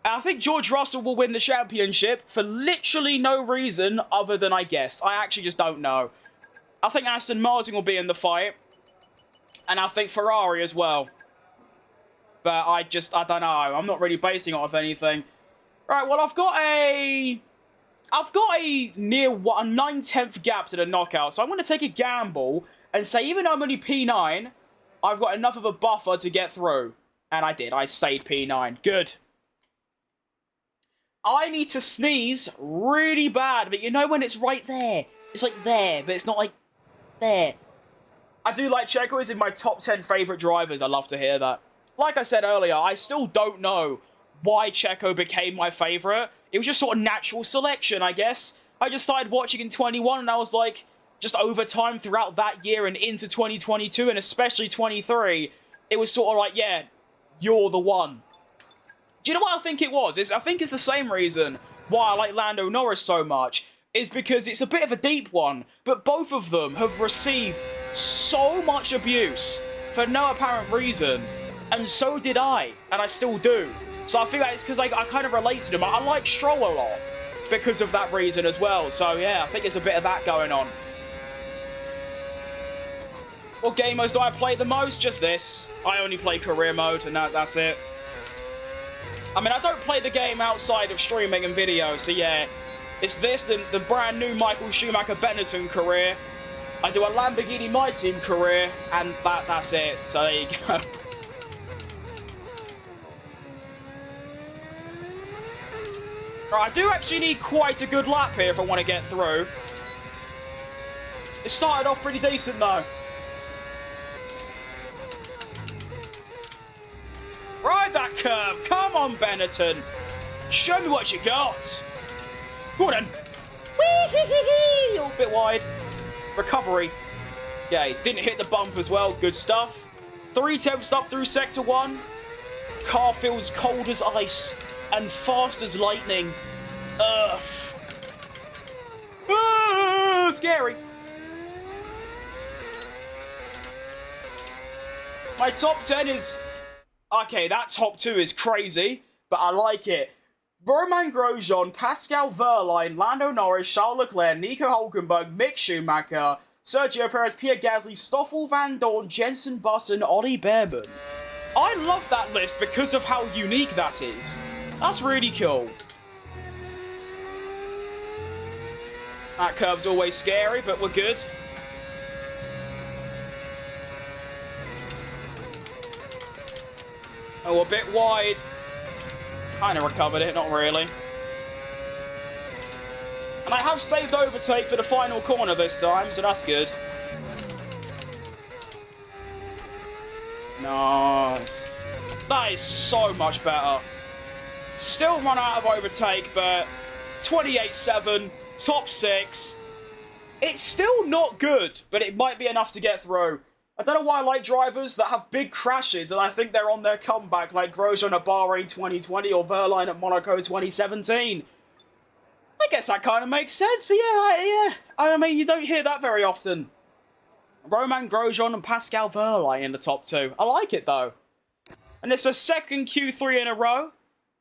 I think George Russell will win the championship for literally no reason other than I guessed. I actually just don't know. I think Aston Martin will be in the fight. And I think Ferrari as well. But I don't know. I'm not really basing it off anything. Right, well, I've got a near a 9/10 gap to the knockout. So I'm going to take a gamble and say even though I'm only P9, I've got enough of a buffer to get through. And I did. I stayed P9. Good. I need to sneeze really bad, but you know when it's right there? It's like there, but it's not like there. I do like Checo. He's in my top 10 favourite drivers. I love to hear that. Like I said earlier, I still don't know why Checo became my favourite. It was just sort of natural selection, I guess. I just started watching in 21 and I was like, just over time throughout that year and into 2022 and especially 23, it was sort of like, yeah, you're the one. Do you know what I think it was? I think it's the same reason why I like Lando Norris so much, is because it's a bit of a deep one, but both of them have received so much abuse for no apparent reason, and so did I, and I still do. So I feel like it's because I kind of relate to them. I like Stroll a lot because of that reason as well. So yeah, I think there's a bit of that going on. What game modes do I play the most? Just this. I only play career mode, and that's it. I mean, I don't play the game outside of streaming and video, so yeah. It's this, the brand new Michael Schumacher Benetton career. I do a Lamborghini My Team career, and that's it. So there you go. Right, I do actually need quite a good lap here if I want to get through. It started off pretty decent, though. Ride that curve. Come on, Benetton. Show me what you got. Go on, then. Wee-hee-hee-hee. A little bit wide. Recovery. Yeah, didn't hit the bump as well. Good stuff. 3 attempts up through Sector 1. Car feels cold as ice and fast as lightning. Ugh. Ah, scary. My top 10 is... Okay, that top 2 is crazy, but I like it. Romain Grosjean, Pascal Wehrlein, Lando Norris, Charles Leclerc, Nico Hülkenberg, Mick Schumacher, Sergio Perez, Pierre Gasly, Stoffel Van Dorn, Jenson Button, Ollie Behrman. I love that list because of how unique that is. That's really cool. That curve's always scary, but we're good. Oh, a bit wide. Kind of recovered it, not really. And I have saved overtake for the final corner this time, so that's good. Nice. That is so much better. Still run out of overtake, but 28.7, top 6. It's still not good, but it might be enough to get through. I don't know why I like drivers that have big crashes, and I think they're on their comeback, like Grosjean at Bahrain 2020 or Verline at Monaco 2017. I guess that kind of makes sense, but yeah. I mean, you don't hear that very often. Romain Grosjean and Pascal Verlaine in the top 2. I like it, though. And it's a second Q3 in a row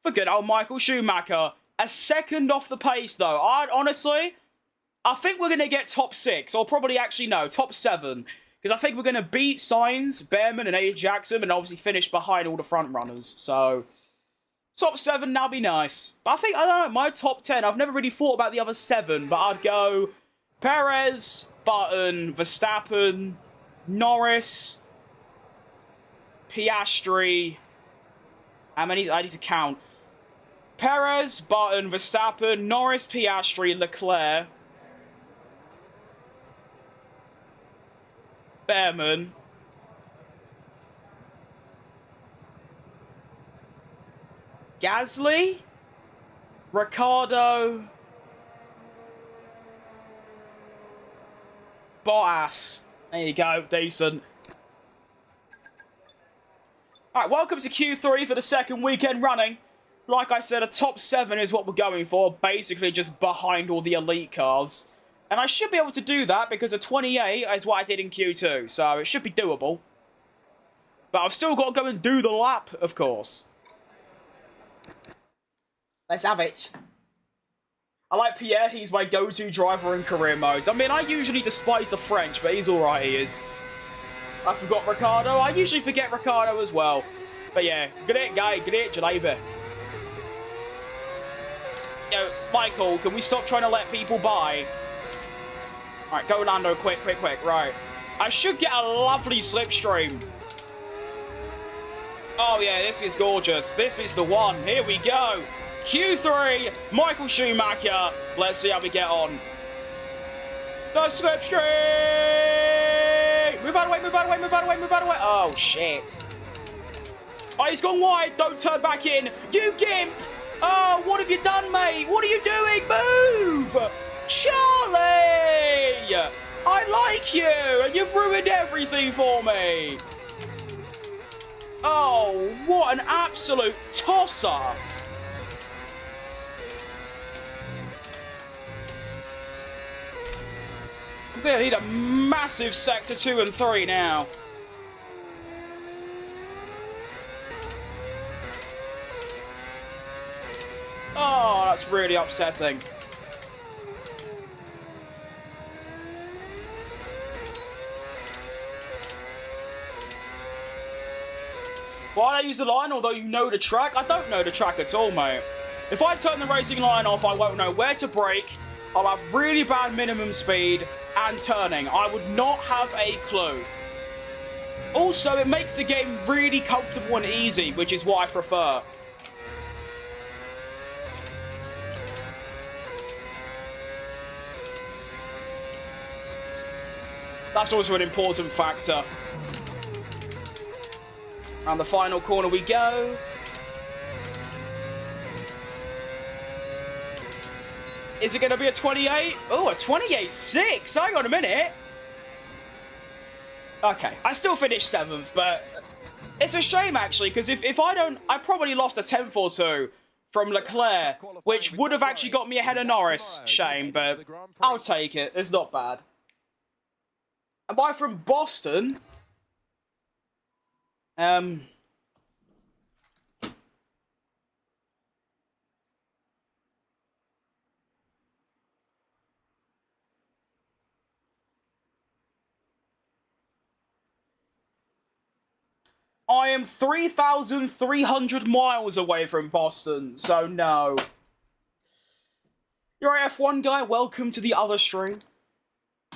for good old Michael Schumacher. A second off the pace, though. Honestly, I think we're going to get top 6, or probably actually, no, top 7. Because I think we're going to beat Sainz, Behrman, and A. Jackson, and obviously finish behind all the front runners. So, top 7, that'll be nice. But I think, I don't know, my top 10, I've never really thought about the other 7, but I'd go Perez, Button, Verstappen, Norris, Piastri. How many? I need to count. Perez, Button, Verstappen, Norris, Piastri, Leclerc, Behrman, Gasly, Ricciardo, Bottas. There you go, decent. Alright, welcome to Q3 for the second weekend running. Like I said, a top 7 is what we're going for, basically just behind all the elite cars. And I should be able to do that because a 28 is what I did in Q2, so it should be doable. But I've still got to go and do the lap, of course. Let's have it. I like Pierre, he's my go-to driver in career modes. I mean, I usually despise the French, but he's alright, he is. I forgot Ricciardo. I usually forget Ricciardo as well. But yeah, great guy, great driver. Yo, Michael, can we stop trying to let people by? Alright, go Lando, quick, right. I should get a lovely slipstream. Oh yeah, this is gorgeous. This is the one. Here we go. Q3, Michael Schumacher. Let's see how we get on. The slipstream! Move out of the way. Oh, shit. Oh, he's gone wide. Don't turn back in. You gimp! Oh, what have you done, mate? What are you doing? Move! Charlie! I like you, and you've ruined everything for me. Oh, what an absolute tosser. I'm going to need a massive sector 2 and 3 now. Oh, that's really upsetting. Why do I use the line, although you know the track? I don't know the track at all, mate. If I turn the racing line off, I won't know where to brake. I'll have really bad minimum speed and turning. I would not have a clue. Also, it makes the game really comfortable and easy, which is what I prefer. That's also an important factor. And the final corner we go. Is it going to be a 28? Oh, a 28.6. Hang on a minute. Okay, I still finished 7th, but it's a shame, actually, because if I don't... I probably lost a 10th or 2 from Leclerc, which would have actually got me ahead of Norris. Shame, but I'll take it. It's not bad. Am I from Boston? I am 3,300 miles away from Boston, so no. You're a F1 guy, welcome to the other stream.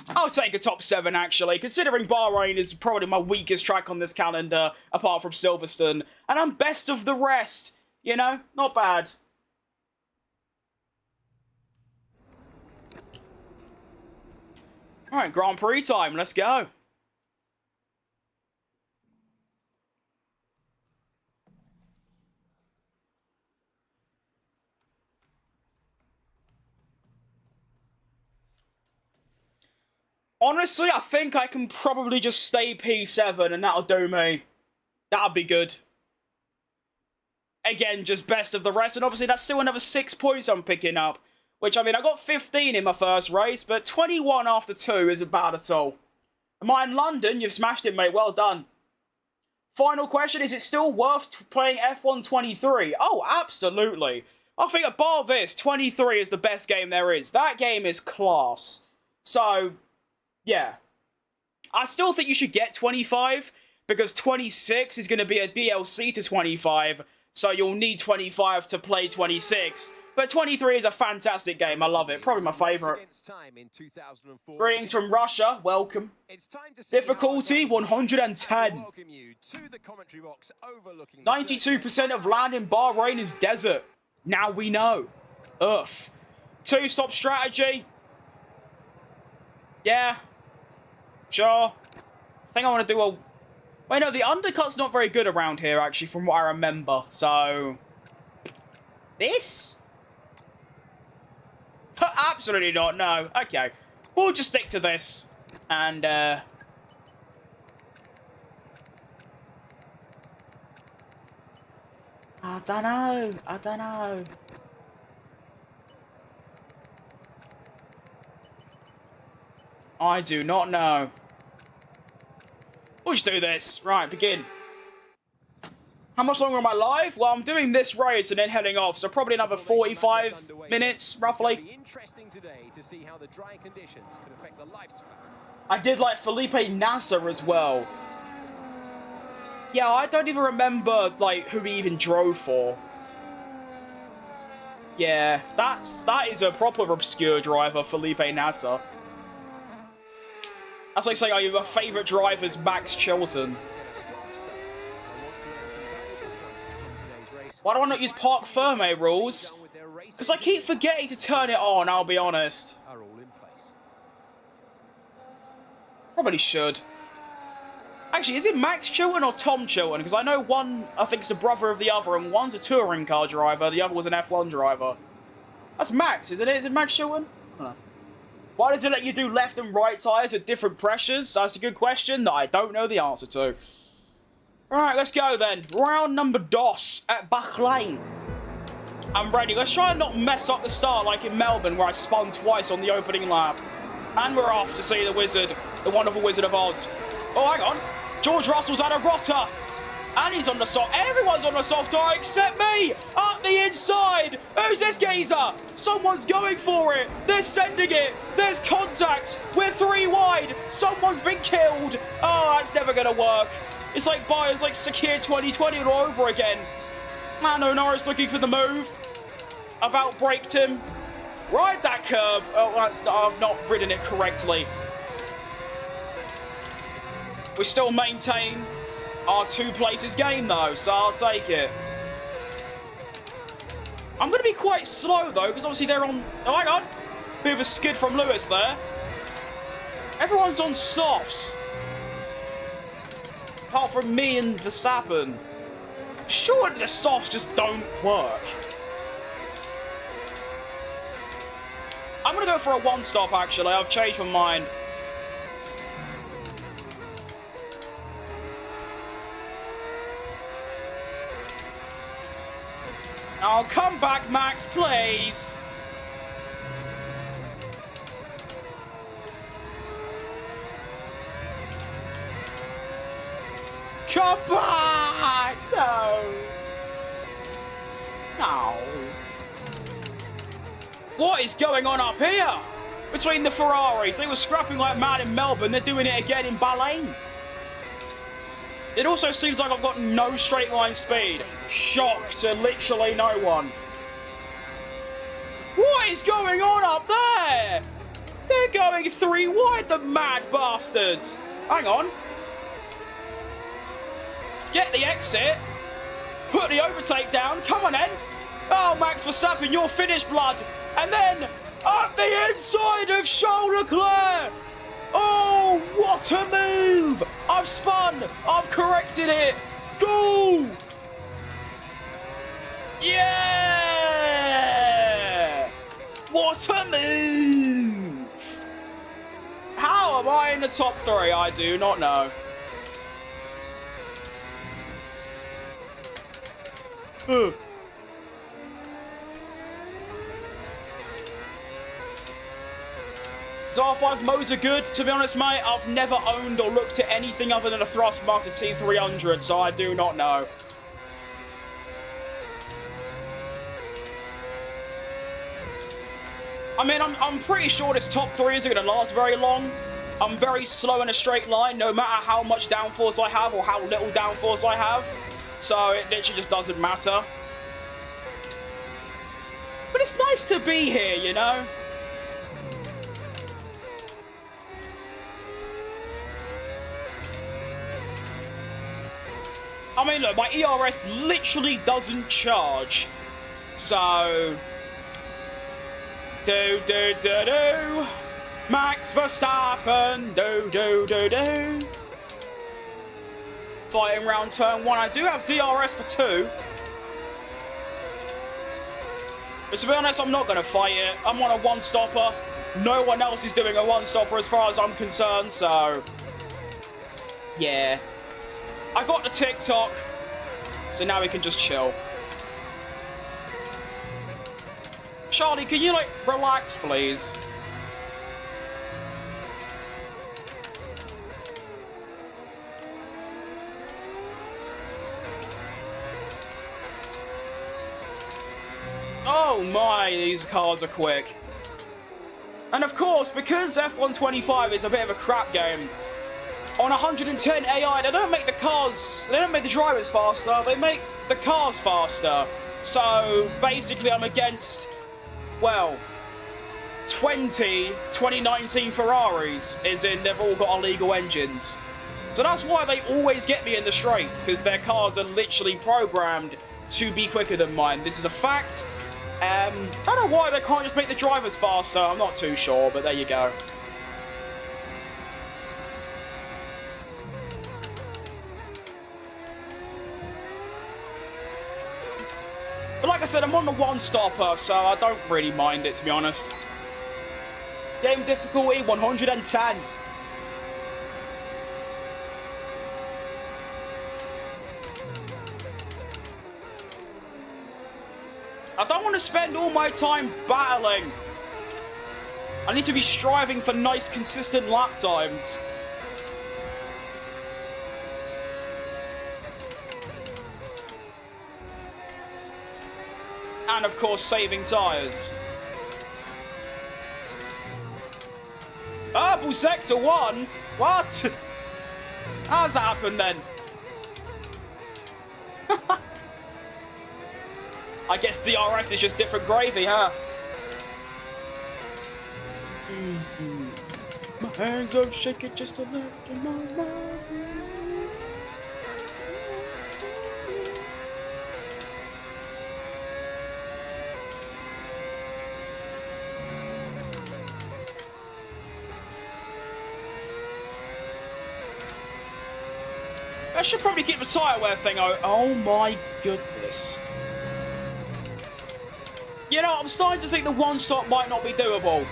I'll take a top 7, actually, considering Bahrain is probably my weakest track on this calendar, apart from Silverstone, and I'm best of the rest. You know, not bad. All right, Grand Prix time. Let's go. Honestly, I think I can probably just stay P7 and that'll do me. That'll be good. Again, just best of the rest. And obviously, that's still another 6 points I'm picking up. Which, I mean, I got 15 in my first race, but 21 after 2 isn't bad at all. Am I in London? You've smashed it, mate. Well done. Final question, is it still worth playing F1 23? Oh, absolutely. I think above this, 23 is the best game there is. That game is class. So, yeah. I still think you should get 25, because 26 is going to be a DLC to 25, so you'll need 25 to play 26. But 23 is a fantastic game. I love it. Probably my favourite. Greetings from Russia. Welcome. Difficulty 110. 92% of land in Bahrain is desert. Now we know. Oof. 2-stop strategy. Yeah. Sure. I think I want to do a... Wait, no, the undercut's not very good around here, actually, from what I remember. So... This? Absolutely not, no. Okay. We'll just stick to this. And, I don't know. I don't know. I do not know. We'll just do this. Right, begin. How much longer am I live? Well, I'm doing this race and then heading off, so probably another 45 minutes, roughly. I did like Felipe Nasser as well. Yeah, I don't even remember, like, who he even drove for. Yeah, that is a proper obscure driver, Felipe Nasser. That's like saying, oh, your favourite driver's Max Chilton. Why do I not use Parc Ferme rules? Because I keep forgetting to turn it on, I'll be honest. Probably should. Actually, is it Max Chilton or Tom Chilton? Because I know one, I think, is the brother of the other, and one's a touring car driver, the other was an F1 driver. That's Max, isn't it? Is it Max Chilton? I don't know. Why does it let you do left and right tyres at different pressures? That's a good question that I don't know the answer to. Alright, let's go then. Round number dos at Bahrain. I'm ready. Let's try and not mess up the start like in Melbourne where I spun twice on the opening lap. And we're off to see the wizard, the wonderful Wizard of Oz. Oh, hang on. George Russell's had a rotter. And he's on the soft. Everyone's on the soft tire except me. Up the inside. Who's this geezer? Someone's going for it. They're sending it. There's contact. We're 3 wide. Someone's been killed. Oh, that's never going to work. It's like Sakir 2020 all over again. Lando Norris looking for the move. I've outbraked him. Ride that curb. Oh, I've not ridden it correctly. We still maintain our 2 places game though, so I'll take it. I'm going to be quite slow though, because obviously they're on... Oh, hang on. Bit of a skid from Lewis there. Everyone's on softs. Apart from me and Verstappen. Surely the softs just don't work. I'm going to go for a 1-stop actually. I've changed my mind. Oh, come back, Max, please. Come back! No! No. What is going on up here? Between the Ferraris. They were scrapping like mad in Melbourne. They're doing it again in Bahrain. It also seems like I've got no straight line speed. Shock to literally no one. What is going on up there? They're going 3 wide, the mad bastards. Hang on. Get the exit. Put the overtake down. Come on, then. Oh, Max Verstappen, you're finished, blood. And then up the inside of Charles Leclerc. Oh, what a move. I've spun. I've corrected it. Go. Yeah. What a move. How am I in the top 3? I do not know. R5 modes are good. To be honest, mate, I've never owned or looked at anything other than a Thrustmaster T300, so I do not know. I mean, I'm pretty sure this top 3 isn't going to last very long. I'm very slow in a straight line, no matter how much downforce I have or how little downforce I have. So it literally just doesn't matter. But it's nice to be here, you know? I mean, look, my ERS literally doesn't charge. So... Do. Max Verstappen. Do. Fighting round turn 1. I do have DRS for 2. But to be honest, I'm not going to fight it. I'm on a one-stopper. No one else is doing a one-stopper as far as I'm concerned, so... Yeah. I got the TikTok, so now we can just chill. Charlie, can you, like, relax, please? Oh my, these cars are quick. And of course, because F125 is a bit of a crap game, on 110 AI, they don't make the cars, they don't make the drivers faster, they make the cars faster. So, basically, I'm against, well, 2019 Ferraris, as in they've all got illegal engines. So that's why they always get me in the straights, because their cars are literally programmed to be quicker than mine. This is a fact. I don't know why they can't just make the drivers faster, I'm not too sure, but there you go. But like I said, I'm on the one-stopper, so I don't really mind it, to be honest. Game difficulty, 110. I don't want to spend all my time battling. I need to be striving for nice, consistent lap times. And, of course, saving tyres. Purple Sector 1? What? How's that happened, then? I guess DRS is just different gravy, huh? My hands are shaking just a little. I should probably keep the tyre wear thing out. Oh my goodness. You know, I'm starting to think the one stop might not be doable.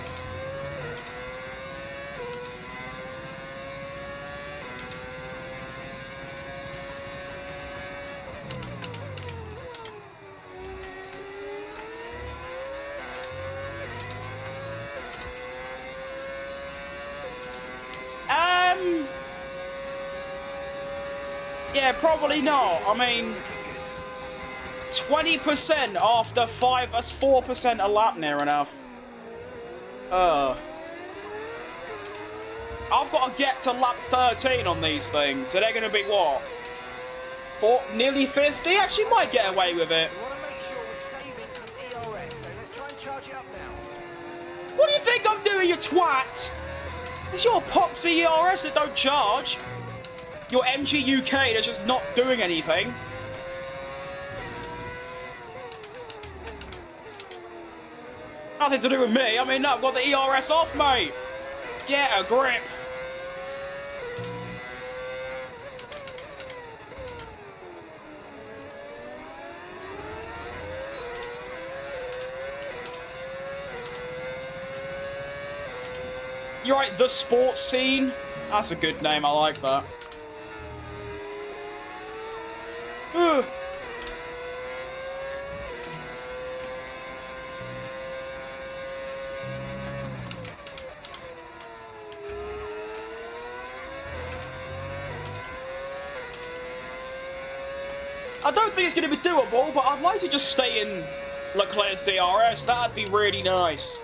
Yeah, probably not. I mean, 20% after 5, that's 4% a lap near enough. I've got to get to lap 13 on these things, so they're going to be what? Nearly 50? Actually might get away with it. We want to make sure we're saving some ERS, so let's try and charge it up now. What do you think I'm doing, you twat? It's your Popsy ERS that don't charge. Your MG UK that's just not doing anything. Nothing to do with me. I mean, no, I've got the ERS off, mate. Get a grip. You're right, the sports scene. That's a good name. I like that. Ugh. I don't think it's going to be doable, but I'd like to just stay in Leclerc's DRS. That'd be really nice.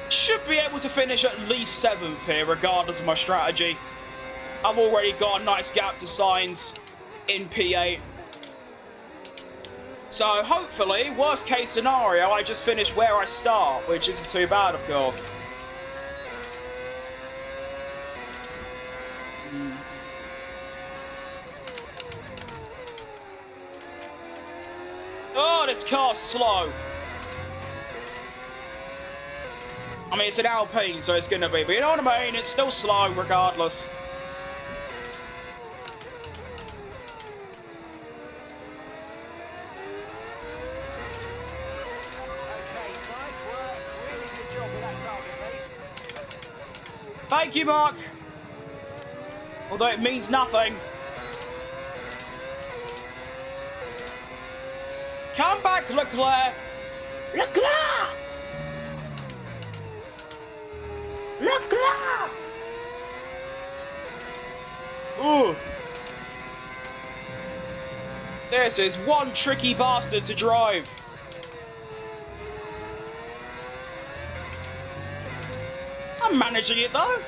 Should be able to finish at least 7th here, regardless of my strategy. I've already got a nice gap to Sainz in P8. So, hopefully, worst case scenario, I just finish where I start, which isn't too bad, of course. Oh, this car's slow. I mean, it's an Alpine, so it's going to be, but you know what I mean? It's still slow, regardless. Thank you, Mark. Although it means nothing. Come back, Leclerc. Leclerc! Leclerc! Ooh. This is one tricky bastard to drive. I'm managing it though.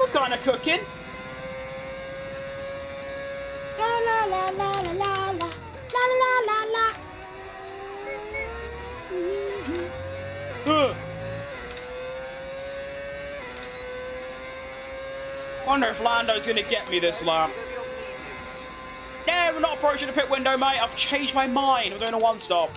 We're kind of cooking. La la la la la la la la la la. Wonder if Lando's gonna get me this lap. No, we're not approaching the pit window, mate. I've changed my mind. We're doing a one-stop.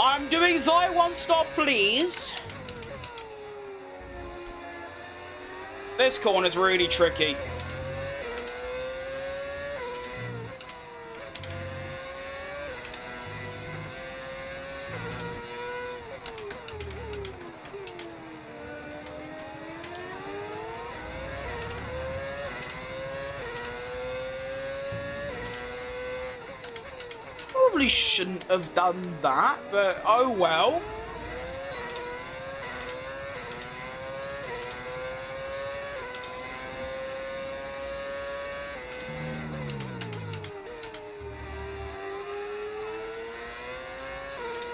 I'm doing thy one stop, please. This corner's really tricky. Probably shouldn't have done that, but oh well.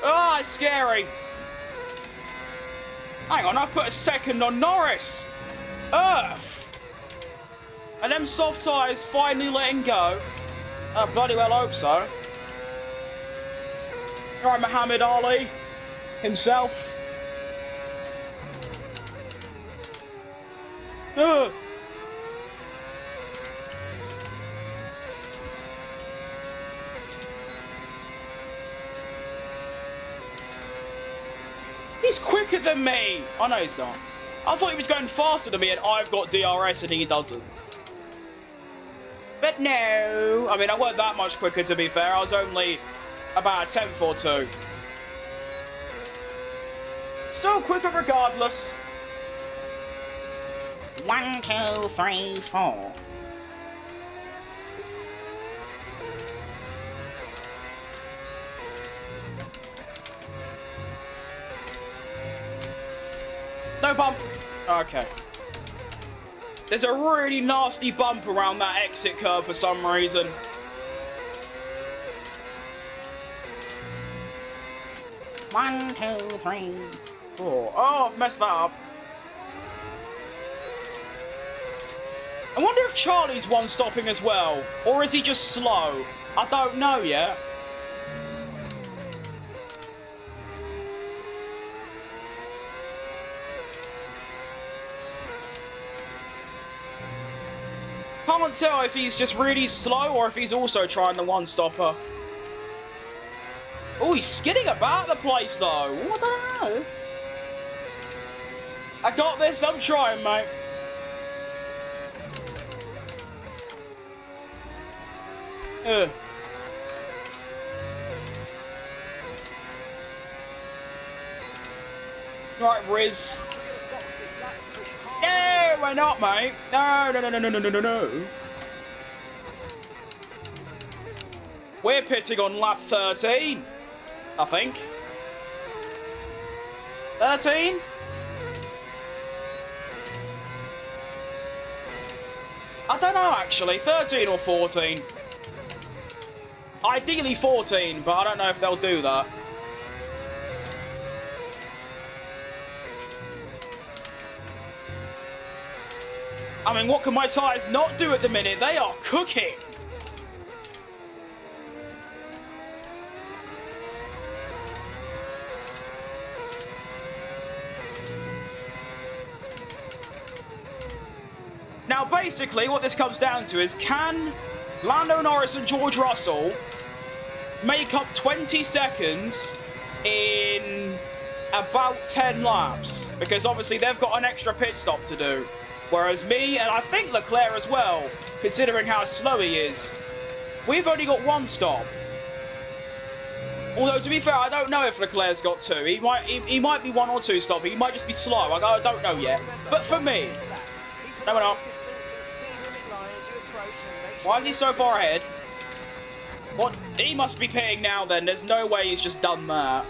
Oh, it's scary. Hang on, I put a second on Norris. Earth. And them soft tyres finally letting go. I bloody well hope so. Right, Muhammad Ali himself. Ugh. He's quicker than me. Oh no, he's not. I thought he was going faster than me, and I've got DRS and he doesn't. But no. I mean, I weren't that much quicker, to be fair. I was only about a 10th or two. Still quicker regardless. 1, 2, 3, 4. No bump. Okay. There's a really nasty bump around that exit curve for some reason. One, 2, 3, 4. Oh, I've messed that up. I wonder if Charlie's one-stopping as well, or is he just slow? I don't know yet. Can't tell if he's just really slow or if he's also trying the one-stopper. Oh, he's skidding about the place, though. Ooh, I don't know. I got this. I'm trying, mate. Right, Riz. No, we're not, mate. No, no, no, no, no, no, no, no. We're pitting on lap 13, I think. 13? I don't know, actually. 13 or 14. Ideally 14, but I don't know if they'll do that. I mean, what can my tyres not do at the minute? They are cooking. Now, basically, what this comes down to is, can Lando Norris and George Russell make up 20 seconds in about 10 laps? Because obviously they've got an extra pit stop to do. Whereas me, and I think Leclerc as well, considering how slow he is, we've only got one stop. Although, to be fair, I don't know if Leclerc's got two. He might be one or two stop. He might just be slow. I don't know yet. But for me... No, we're not. Why is he so far ahead? What? He must be pitting now, then. There's no way he's just done that.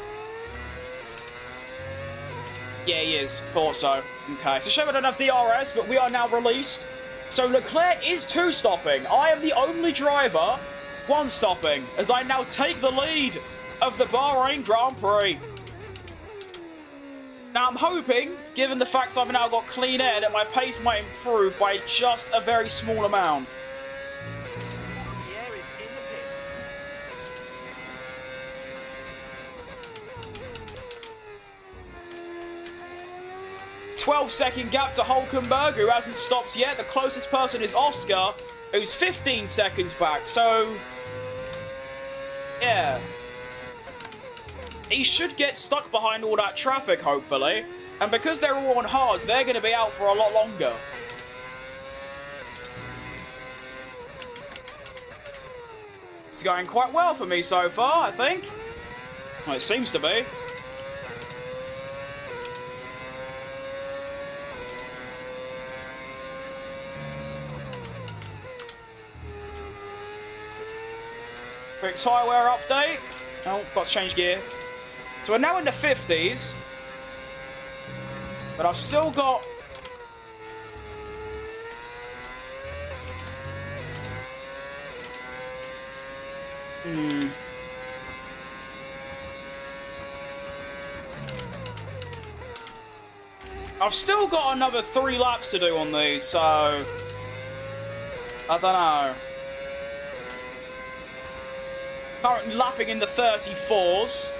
Yeah, he is. Thought so. Okay, so shame I don't have DRS, but we are now released. So Leclerc is two-stopping. I am the only driver one-stopping, as I now take the lead of the Bahrain Grand Prix. Now, I'm hoping, given the fact I've now got clean air, that my pace might improve by just a very small amount. 12-second gap to Hulkenberg, who hasn't stopped yet. The closest person is Oscar, who's 15 seconds back. So, yeah. He should get stuck behind all that traffic, hopefully. And because they're all on hards, they're going to be out for a lot longer. It's going quite well for me so far, I think. Well, it seems to be. Quick tyre wear update. Oh, got to change gear. So we're now in the 50s. But I've still got... I've still got another 3 laps to do on these, so... I don't know. Currently lapping in the 34s.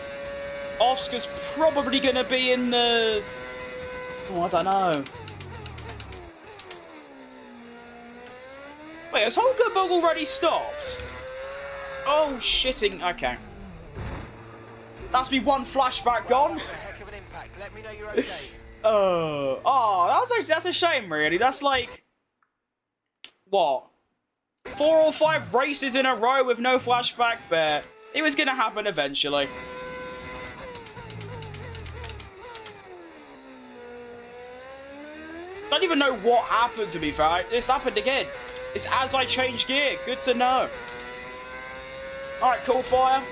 Oscar's probably going to be in the... Oh, I don't know. Wait, has Hulkenberg already stopped? Oh, shitting. Okay. That's me one flashback gone. Heck of an impact. Let me know you're okay. That's a shame, really. That's like... What? 4 or 5 races in a row with no flashback there. It was going to happen eventually. I don't even know what happened, to be fair. This happened again. It's as I change gear. Good to know. Alright, cool, fire.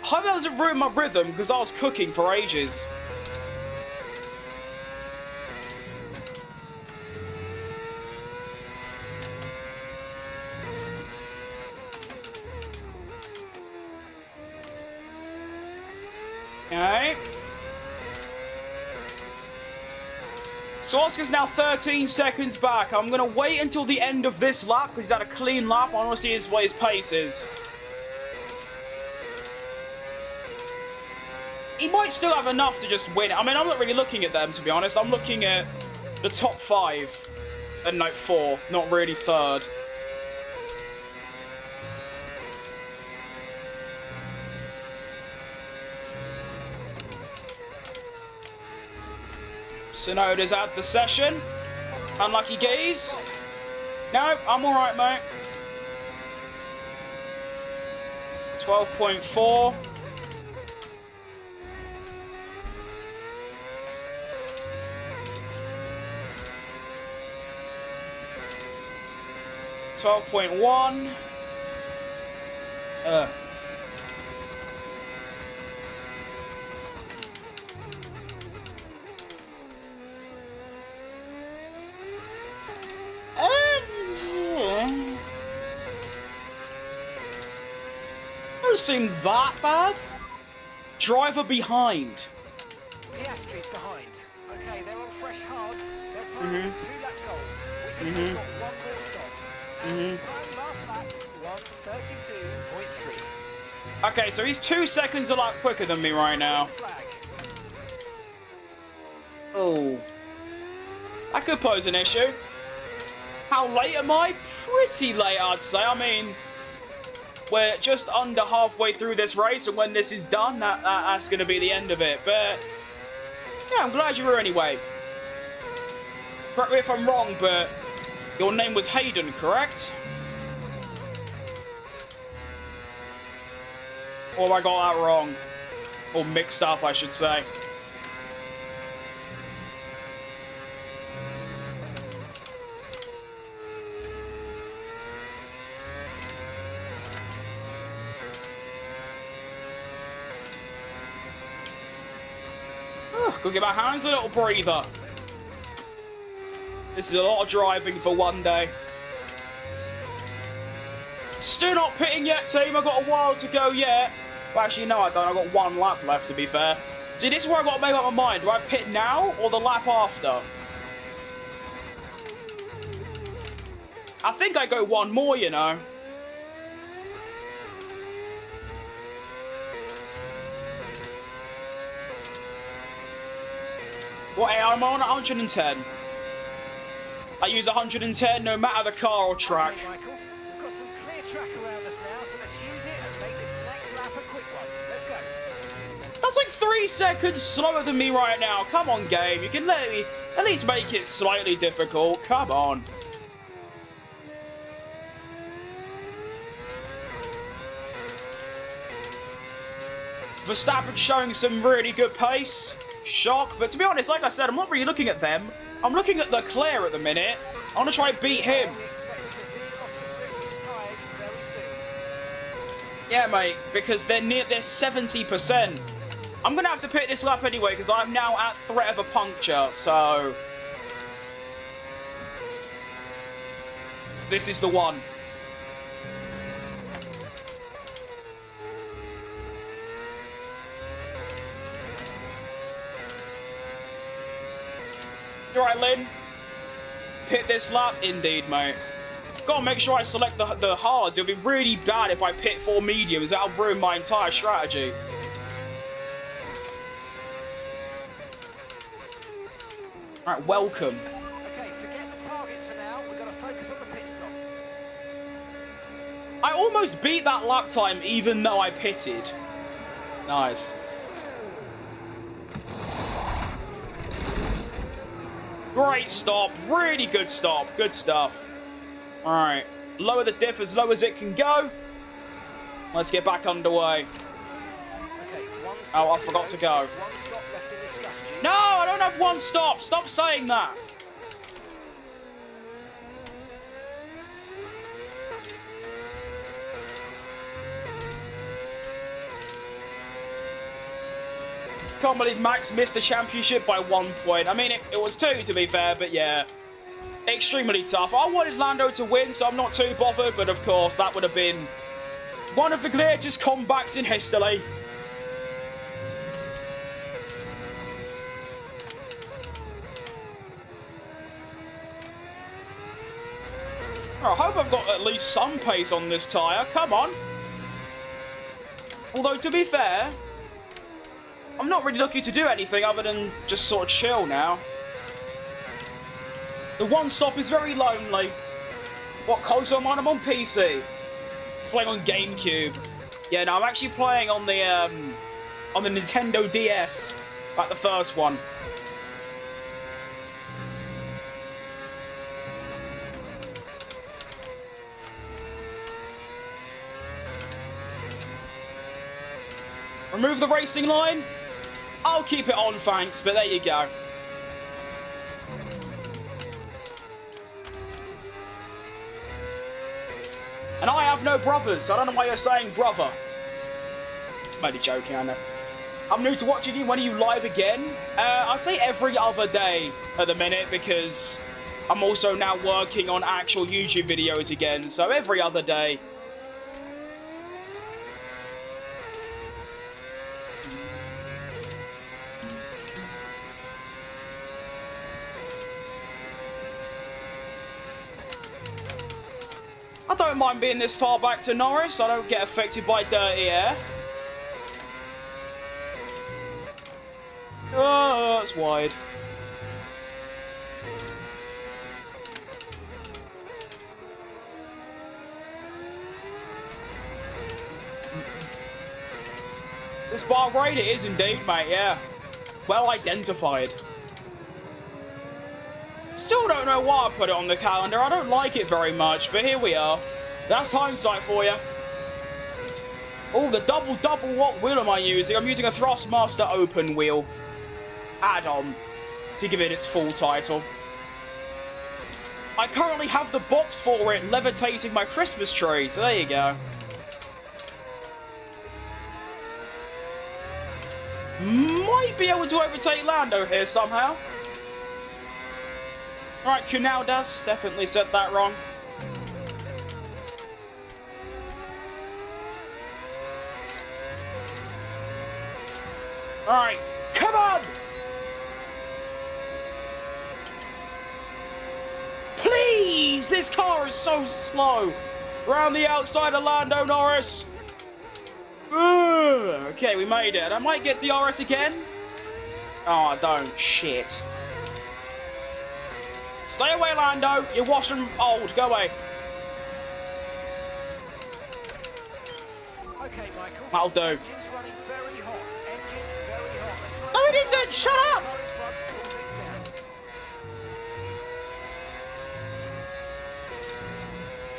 I hope that doesn't ruin my rhythm, because I was cooking for ages. Okay. So Oscar's now 13 seconds back. I'm going to wait until the end of this lap because he's had a clean lap. I want to see what his pace is. He might still have enough to just win. I mean, I'm not really looking at them, to be honest. I'm looking at the top 5 and, like, 4th, not really 3rd. Sonoda's at the session. Unlucky geese. No, I'm alright, mate. 12.4. $12.1. Doesn't seem that bad. Driver behind. Piastri's behind. Okay, they're on fresh hards. Their time is 2 laps old. We think they've got 1 more stop. And time last lap, 1:32.3. Okay, so he's 2 seconds a lot quicker than me right now. Oh. That could pose an issue. How late am I? Pretty late, I'd say. I mean, we're just under halfway through this race, and when this is done, that's going to be the end of it. But, yeah, I'm glad you're here anyway. Correct me if I'm wrong, but your name was Hayden, correct? Or have I got that wrong? Or mixed up, I should say. Go give our hands a little breather. This is a lot of driving for one day. Still not pitting yet, team. I've got a while to go yet. Well, actually, no, I don't. I've got 1 lap left, to be fair. See, this is where I've got to make up my mind. Do I pit now or the lap after? I think I go 1 more, you know. What, I'm on 110. I use 110 no matter the car or track. Okay, Michael, we've got some clear track around us now, so let's use it and make this next lap a quick one. Let's go. That's like 3 seconds slower than me right now. Come on, game. You can let me at least make it slightly difficult. Come on. Verstappen showing some really good pace. Shock, but to be honest, like I said, I'm not really looking at them. I'm looking at Leclerc at the minute. I want to try and beat him. Yeah, mate, because they're 70%. I'm going to have to pit this lap anyway, because I'm now at threat of a puncture, so... This is the one. You alright, Lynn? Pit this lap? Indeed, mate. Gotta make sure I select the hards. It'll be really bad if I pit 4 mediums. That'll ruin my entire strategy. Alright, welcome. Okay, forget the targets for now. We've got to focus on the pit stop. I almost beat that lap time even though I pitted. Nice. Great stop. Really good stop. Good stuff. Alright. Lower the diff as low as it can go. Let's get back underway. Okay, Oh, I forgot to go. No, I don't have 1 stop. Stop saying that. Can't believe Max missed the championship by 1 point. I mean, it was 2 to be fair, but yeah. Extremely tough. I wanted Lando to win, so I'm not too bothered, but of course, that would have been one of the greatest comebacks in history. I hope I've got at least some pace on this tyre. Come on. Although, to be fair, I'm not really looking to do anything other than just sort of chill now. The one stop is very lonely. What console am I on? I'm on PC. Playing on GameCube. Yeah, no, I'm actually playing on the Nintendo DS, like the first one. Remove the racing line. I'll keep it on, thanks, but there you go. And I have no brothers, so I don't know why you're saying brother. I'm only joking, I know. I'm new to watching you. When are you live again? I'd say every other day at the minute, because I'm also now working on actual YouTube videos again, so every other day. I don't mind being this far back to Norris. I don't get affected by dirty air. Oh, that's wide. This bar grade, it is indeed, mate, yeah. Well identified. Still don't know why I put it on the calendar. I don't like it very much, but here we are. That's hindsight for you. Oh, the double. What wheel am I using? I'm using a Thrustmaster open wheel add-on to give it its full title. I currently have the box for it levitating my Christmas tree, so there you go. Might be able to overtake Lando here somehow. Alright, Cunaldas, definitely said that wrong. Alright, come on! Please! This car is so slow! Round the outside of Lando Norris! Ugh. Okay, we made it. I might get DRS again. Oh, I don't. Shit. Stay away, Lando. You're washing old. Go away. Okay, Michael. That'll do. Engine's running very hot. Engine very hot. No, it isn't. Shut up.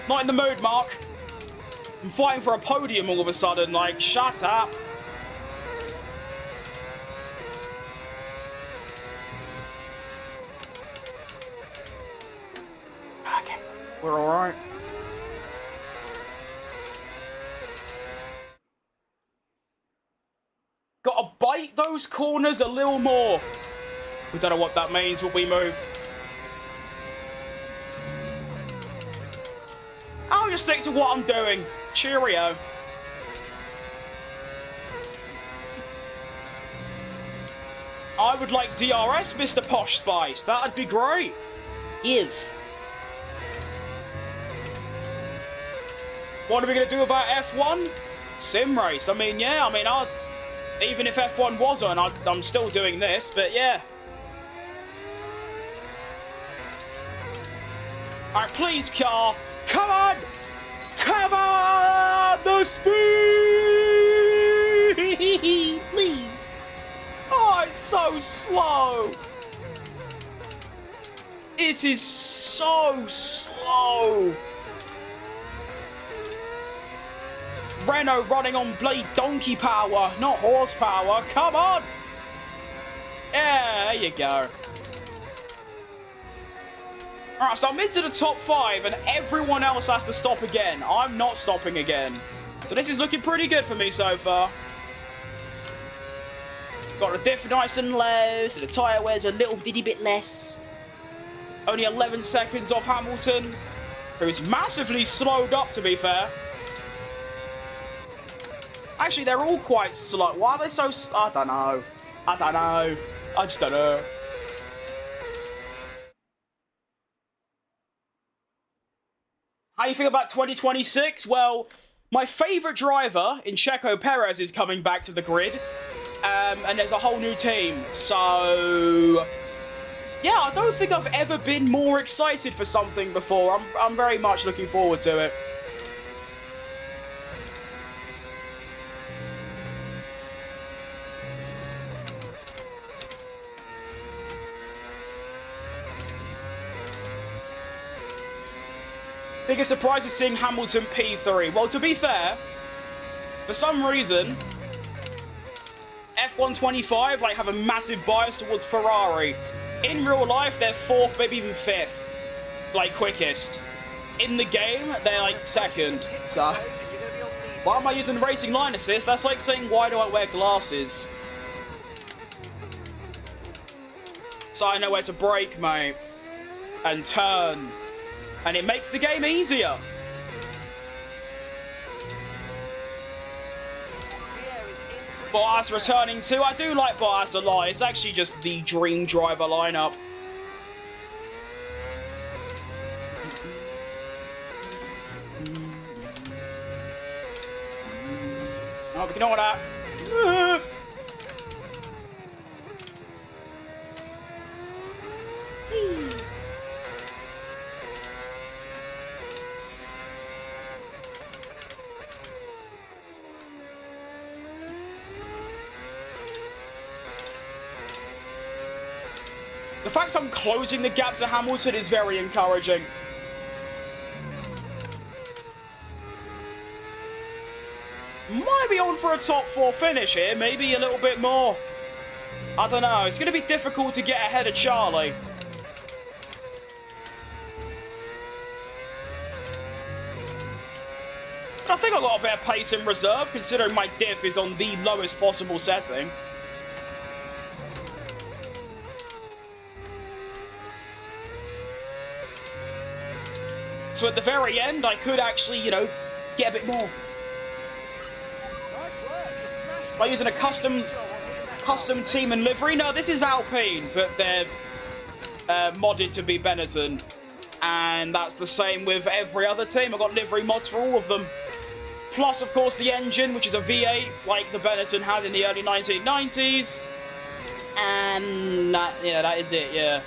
Not in the mood, Mark. I'm fighting for a podium all of a sudden. Like, shut up. Okay, we're all right. Gotta bite those corners a little more. We don't know what that means when we move. I'll just stick to what I'm doing. Cheerio. I would like DRS, Mr. Posh Spice. That'd be great. If. What are we going to do about F1? Sim race. I mean, yeah, even if F1 was on, I'm still doing this, but yeah. Alright, please, car. Come on! Come on! The speed! Please! Oh, it's so slow! It is so slow! Renault running on blade donkey power, not horsepower. Come on! Yeah, there you go. Alright, so I'm into the top 5 and everyone else has to stop again. I'm not stopping again. So this is looking pretty good for me so far. Got the diff nice and low, so the tyre wear's a little bitty bit less. Only 11 seconds off Hamilton, who's massively slowed up, to be fair. Actually, they're all quite slow. Why are they so... I don't know. I just don't know. How you feel about 2026? Well, my favourite driver in Checo Perez is coming back to the grid. And there's a whole new team. So, yeah, I don't think I've ever been more excited for something before. I'm very much looking forward to it. Biggest surprise is seeing Hamilton P3. Well, to be fair, for some reason, F125 have a massive bias towards Ferrari. In real life, they're 4th, maybe even 5th, quickest. In the game, they're 2nd. So, why am I using the racing line assist? That's like saying, why do I wear glasses? So I know where to brake, mate, and turn. And it makes the game easier. Bottas returning too. I do like Bottas a lot. It's actually just the dream driver lineup. Oh, we can ignore that. The fact I'm closing the gap to Hamilton is very encouraging. Might be on for a top 4 finish here, maybe a little bit more. I don't know, it's going to be difficult to get ahead of Charlie. But I think I've got a bit of pace in reserve, considering my diff is on the lowest possible setting. So at the very end, I could actually, get a bit more. By using a custom team and livery. No, this is Alpine, but they're modded to be Benetton. And that's the same with every other team. I've got livery mods for all of them. Plus, of course, the engine, which is a V8, like the Benetton had in the early 1990s. And that is it, yeah.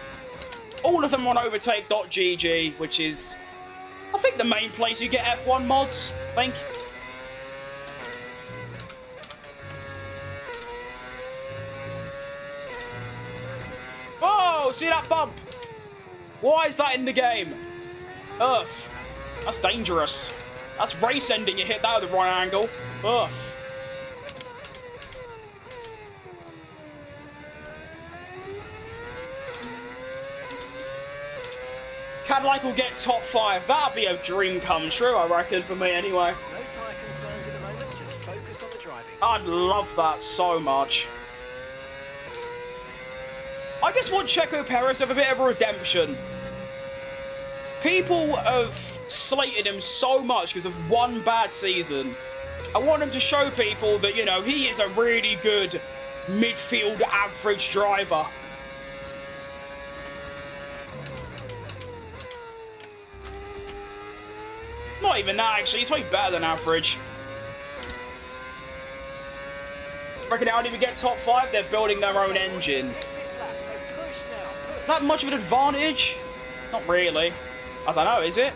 All of them on overtake.gg, which is, I think, the main place you get F1 mods, I think. Oh, see that bump? Why is that in the game? Ugh. That's dangerous. That's race ending, you hit that at the right angle. Ugh. Cadillac will get top 5. That'd be a dream come true, I reckon, for me anyway. No tyre concerns at the moment, just focus on the driving. I'd love that so much. I just want Checo Perez to have a bit of a redemption. People have slated him so much because of one bad season. I want him to show people that, he is a really good midfield average driver. Not even that, actually. He's way better than average. Reckon how do we get top 5? They're building their own engine. Is that much of an advantage? Not really. I don't know, is it?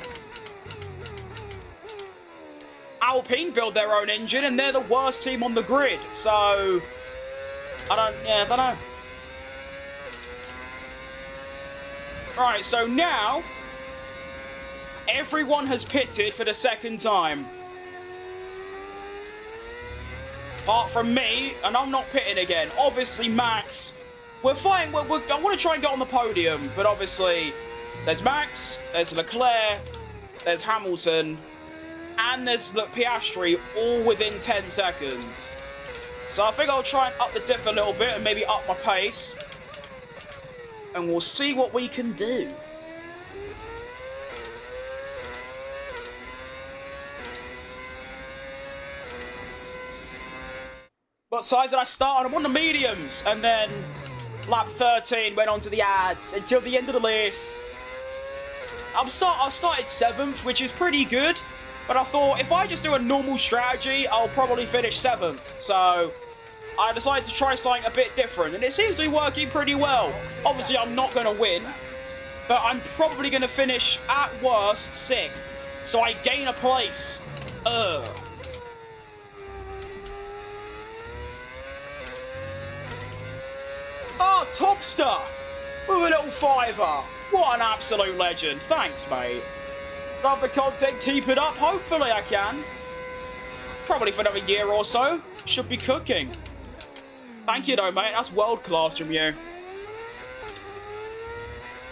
Alpine build their own engine, and they're the worst team on the grid. So, I don't know. Right, so now, everyone has pitted for the second time. Apart from me, and I'm not pitting again. Obviously, Max, we're fine. I want to try and get on the podium, but obviously, there's Max, there's Leclerc, there's Hamilton, and there's Piastri, all within 10 seconds. So I think I'll try and up the diff a little bit and maybe up my pace. And we'll see what we can do. What size did I start on? I'm on the mediums. And then lap 13 went on to the ads until the end of the race. I started 7th, which is pretty good. But I thought, if I just do a normal strategy, I'll probably finish 7th. So, I decided to try something a bit different. And it seems to be working pretty well. Obviously, I'm not going to win. But I'm probably going to finish, at worst, 6th. So I gain a place. Ugh. Ah, Topster! With a little fiver. What an absolute legend. Thanks, mate. Love the content, keep it up. Hopefully I can. Probably for another year or so. Should be cooking. Thank you though, mate. That's world class from you.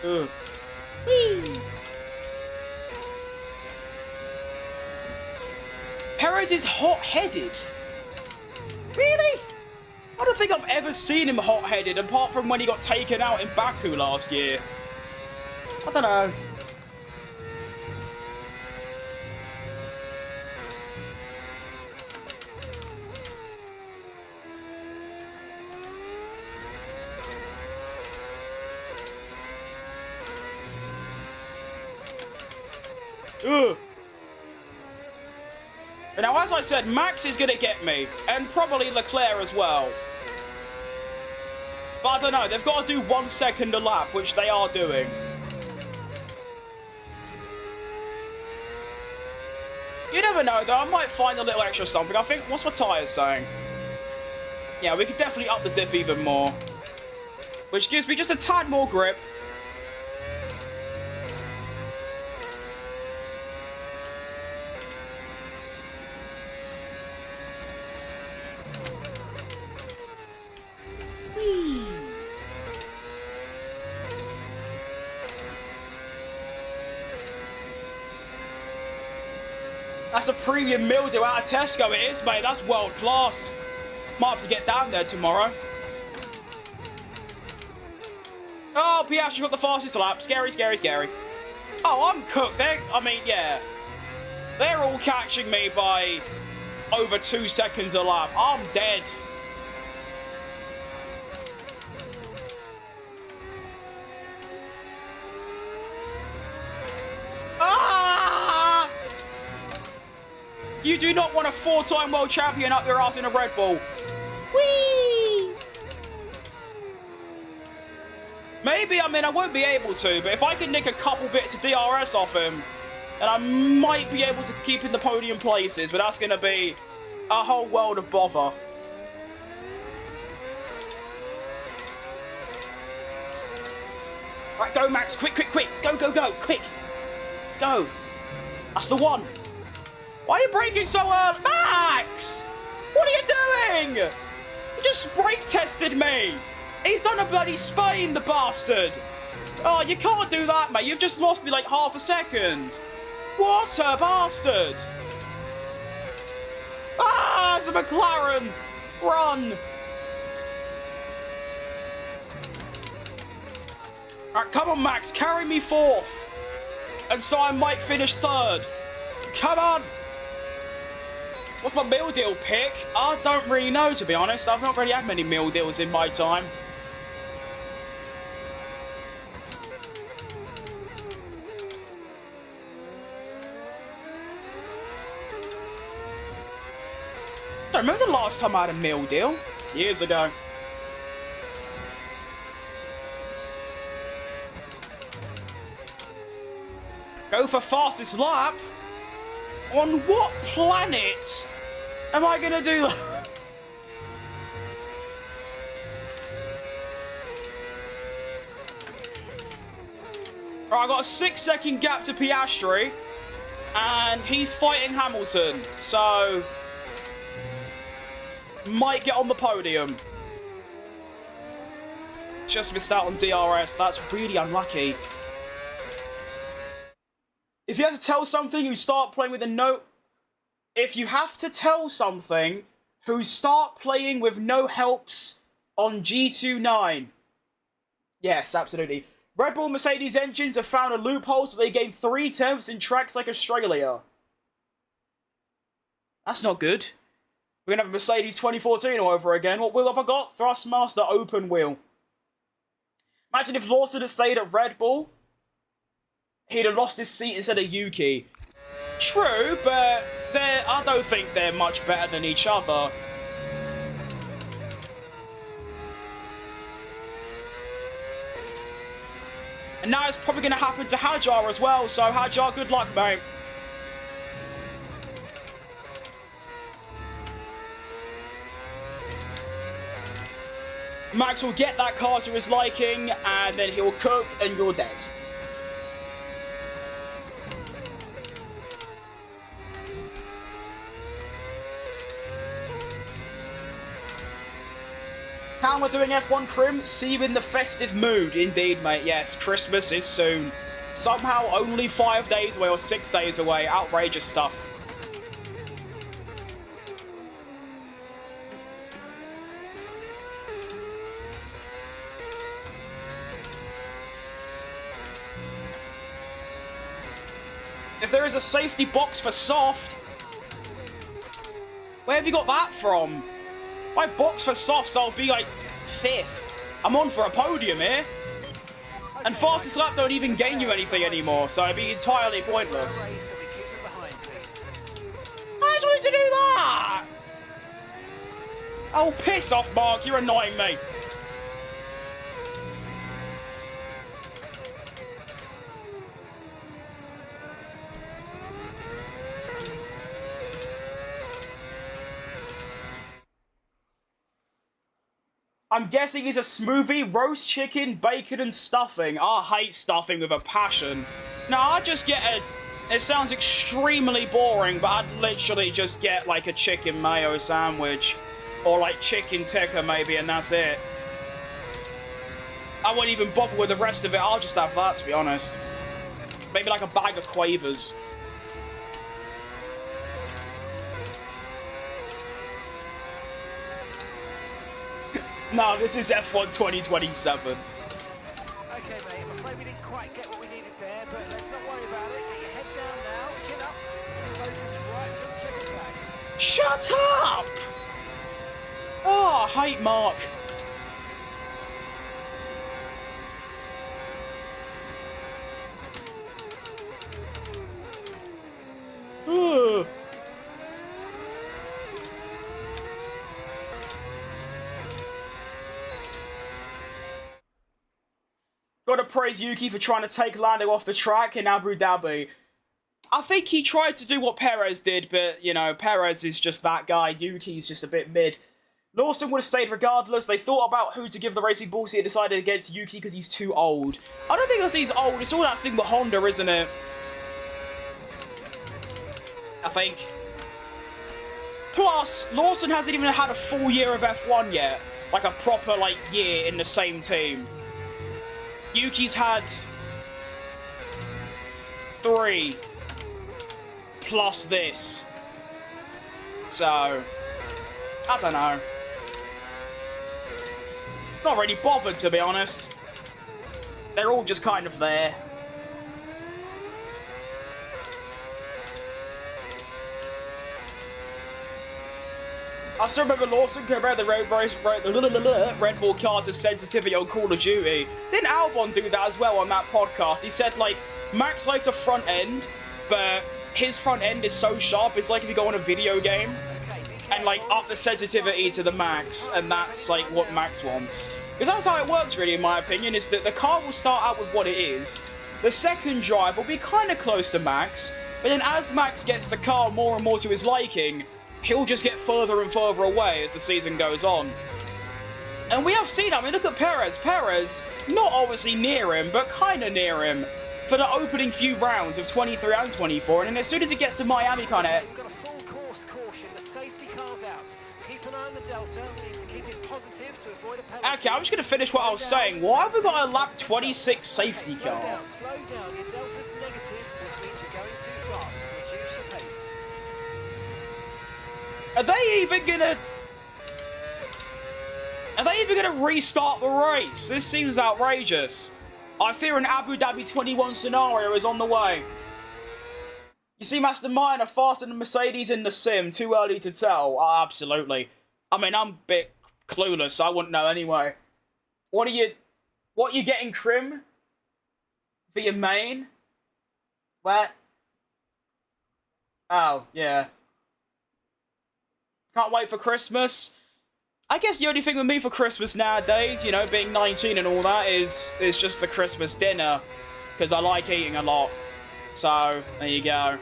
Ugh. Whee! Perez is hot-headed. Really? I don't think I've ever seen him hot-headed, apart from when he got taken out in Baku last year. I don't know. Ugh. But now, as I said, Max is going to get me, and probably Leclerc as well. But I don't know, they've got to do 1 second a lap, which they are doing. You never know, though. I might find a little extra something. I think, what's my tyres saying? Yeah, we could definitely up the diff even more. Which gives me just a tad more grip. That's a premium mildew out of Tesco, it is, mate. That's world class. Might have to get down there tomorrow. Oh, Piastri got the fastest lap. Scary, scary, scary. Oh, I'm cooked. Yeah. They're all catching me by over 2 seconds a lap. I'm dead. You do not want a 4-time world champion up your ass in a Red Bull. Whee! Maybe, I won't be able to, but if I can nick a couple bits of DRS off him, then I might be able to keep in the podium places, but that's going to be a whole world of bother. Right, go, Max. Quick, quick, quick. Go, go, go. Quick. Go. That's the one. Why are you braking so early? Max! What are you doing? You just brake tested me. He's done a bloody Spain, the bastard. Oh, you can't do that, mate. You've just lost me like half a second. What a bastard. Ah, it's a McLaren. Run. Alright, come on, Max. Carry me 4th. And so I might finish 3rd. Come on. What's my meal deal pick? I don't really know, to be honest. I've not really had many meal deals in my time. I don't remember the last time I had a meal deal. Years ago. Go for fastest lap? On what planet am I going to do that? Right, I got a 6-second gap to Piastri, and he's fighting Hamilton, so might get on the podium. Just missed out on DRS. That's really unlucky. If you have to tell something, you start playing with a no... If you have to tell something, who start playing with no helps on G29. Yes, absolutely. Red Bull and Mercedes engines have found a loophole so they gain 3 tenths in tracks like Australia. That's not good. We're going to have a Mercedes 2014 all over again. What wheel have I got? Thrustmaster open wheel. Imagine if Lawson had stayed at Red Bull. he'd have lost his seat instead of Yuki. True, but I don't think they're much better than each other. And now it's probably going to happen to Hajar as well, so Hajar, good luck, mate. Max will get that car to his liking, and then he'll cook, and you're dead. How am I doing, F1 Crim? See you in the festive mood. Indeed, mate. Yes, Christmas is soon. Somehow only 5 days away or 6 days away. Outrageous stuff. If there is a safety box for soft, where have you got that from? My box for softs, I'll be like 5th. I'm on for a podium here. And fastest lap don't even gain you anything anymore, so it'd be entirely pointless. I just wanted to do that! Oh, piss off, Mark, you're annoying me. I'm guessing it's a smoothie, roast chicken, bacon, and stuffing. I hate stuffing with a passion. No, I just get a... It sounds extremely boring, but I'd literally just get, like, a chicken mayo sandwich. Or, like, chicken tikka, maybe, and that's it. I won't even bother with the rest of it. I'll just have that, to be honest. Maybe, like, a bag of Quavers. No, this is F1 2027. Okay, mate, I'm afraid we didn't quite get what we needed there, but let's not worry about it. Get your head down now, chin up, focus right to the checkered flag. Shut up! Oh, I hate Mark. Ugh. Gotta praise Yuki for trying to take Lando off the track in Abu Dhabi. I think he tried to do what Perez did, but, you know, Perez is just that guy. Yuki's just a bit mid. Lawson would have stayed regardless. They thought about who to give the racing ball, so he decided against Yuki because he's too old. I don't think he's old. It's all that thing with Honda, isn't it? I think. Plus, Lawson hasn't even had a full year of F1 yet. Like a proper, like, year in the same team. Yuki's had 3 plus this. So, I don't know. Not really bothered, to be honest. They're all just kind of there. I still remember Lawson compared the Red Bull car to sensitivity on Call of Duty. Didn't Albon do that as well on that podcast? He said, like, Max likes a front end, but his front end is so sharp, it's like if you go on a video game and, like, up the sensitivity to the max, and that's, like, what Max wants. Because that's how it works, really, in my opinion, is that the car will start out with what it is. The second drive will be kind of close to Max, but then as Max gets the car more and more to his liking, he'll just get further and further away as the season goes on. And we have seen that. I mean, look at Perez. Perez, not obviously near him, but kind of near him for the opening few rounds of 23 and 24. And then as soon as he gets to Miami, kind of... We've got a full course caution. The safety car's out. Keep an eye on the delta. We need to keep it positive to avoid a penalty. Okay, I'm just going to finish what I was saying. Why have we got a lap 26 safety car? Slow down. Your delta's negative, which means you're going too fast. Reduce your pace. Are they even gonna restart the race? This seems outrageous. I fear an Abu Dhabi 21 scenario is on the way. You see, Master Mine are faster than Mercedes in the sim. Too early to tell. Oh, absolutely. I mean, I'm a bit clueless. I wouldn't know anyway. What are you getting, Crim? For your main? What? Oh, yeah. Can't wait for Christmas. I guess the only thing with me for Christmas nowadays, you know, being 19 and all that, is just the Christmas dinner. Because I like eating a lot. So, there you go.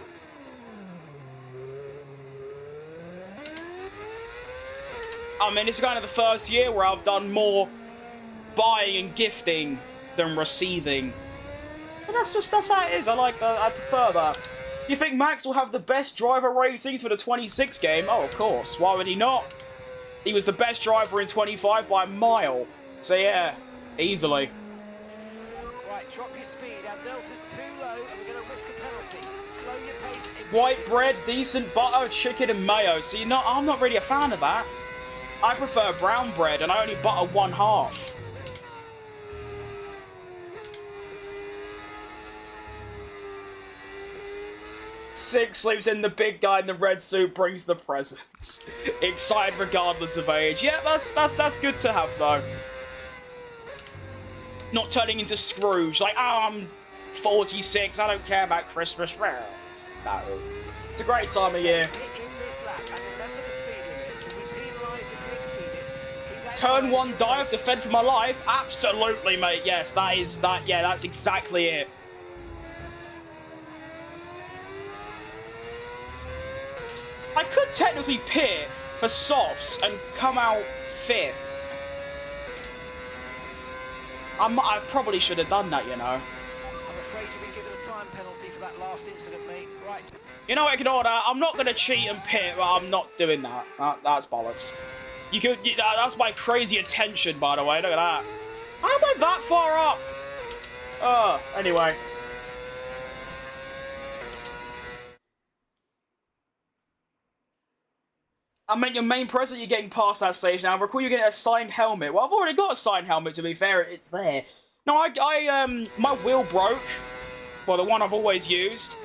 I mean, it's kind of the first year where I've done more buying and gifting than receiving. But that's how it is. I prefer that. Do you think Max will have the best driver ratings for the 26 game? Oh, of course. Why would he not? He was the best driver in 25 by a mile. So yeah, easily. Right, drop your speed. Our delta's too low and we're going to risk a penalty. Slow your pace. White bread, decent butter, chicken and mayo. See, I'm not really a fan of that. I prefer brown bread and I only butter 1/2. Six sleeps in, the big guy in the red suit brings the presents. Excited regardless of age. Yeah, that's good to have though. Not turning into Scrooge, like, oh, I'm 46, I don't care about Christmas. No. It's a great time of year. Turn 1 dive to fend for my life? Absolutely, mate. Yes, that's exactly it. I could technically pit for softs and come out 5th. I probably should have done that, you know. I'm afraid you've been given a time penalty for that last incident, mate. Right. You know, ignore that. I'm not going to cheat and pit, but I'm not doing that. That's bollocks. That's my crazy attention, by the way. Look at that. I went that far up. Anyway. I mean, your main present, you're getting past that stage now. Recall you're getting a signed helmet. Well, I've already got a signed helmet, to be fair. It's there. No, my wheel broke. Well, the one I've always used.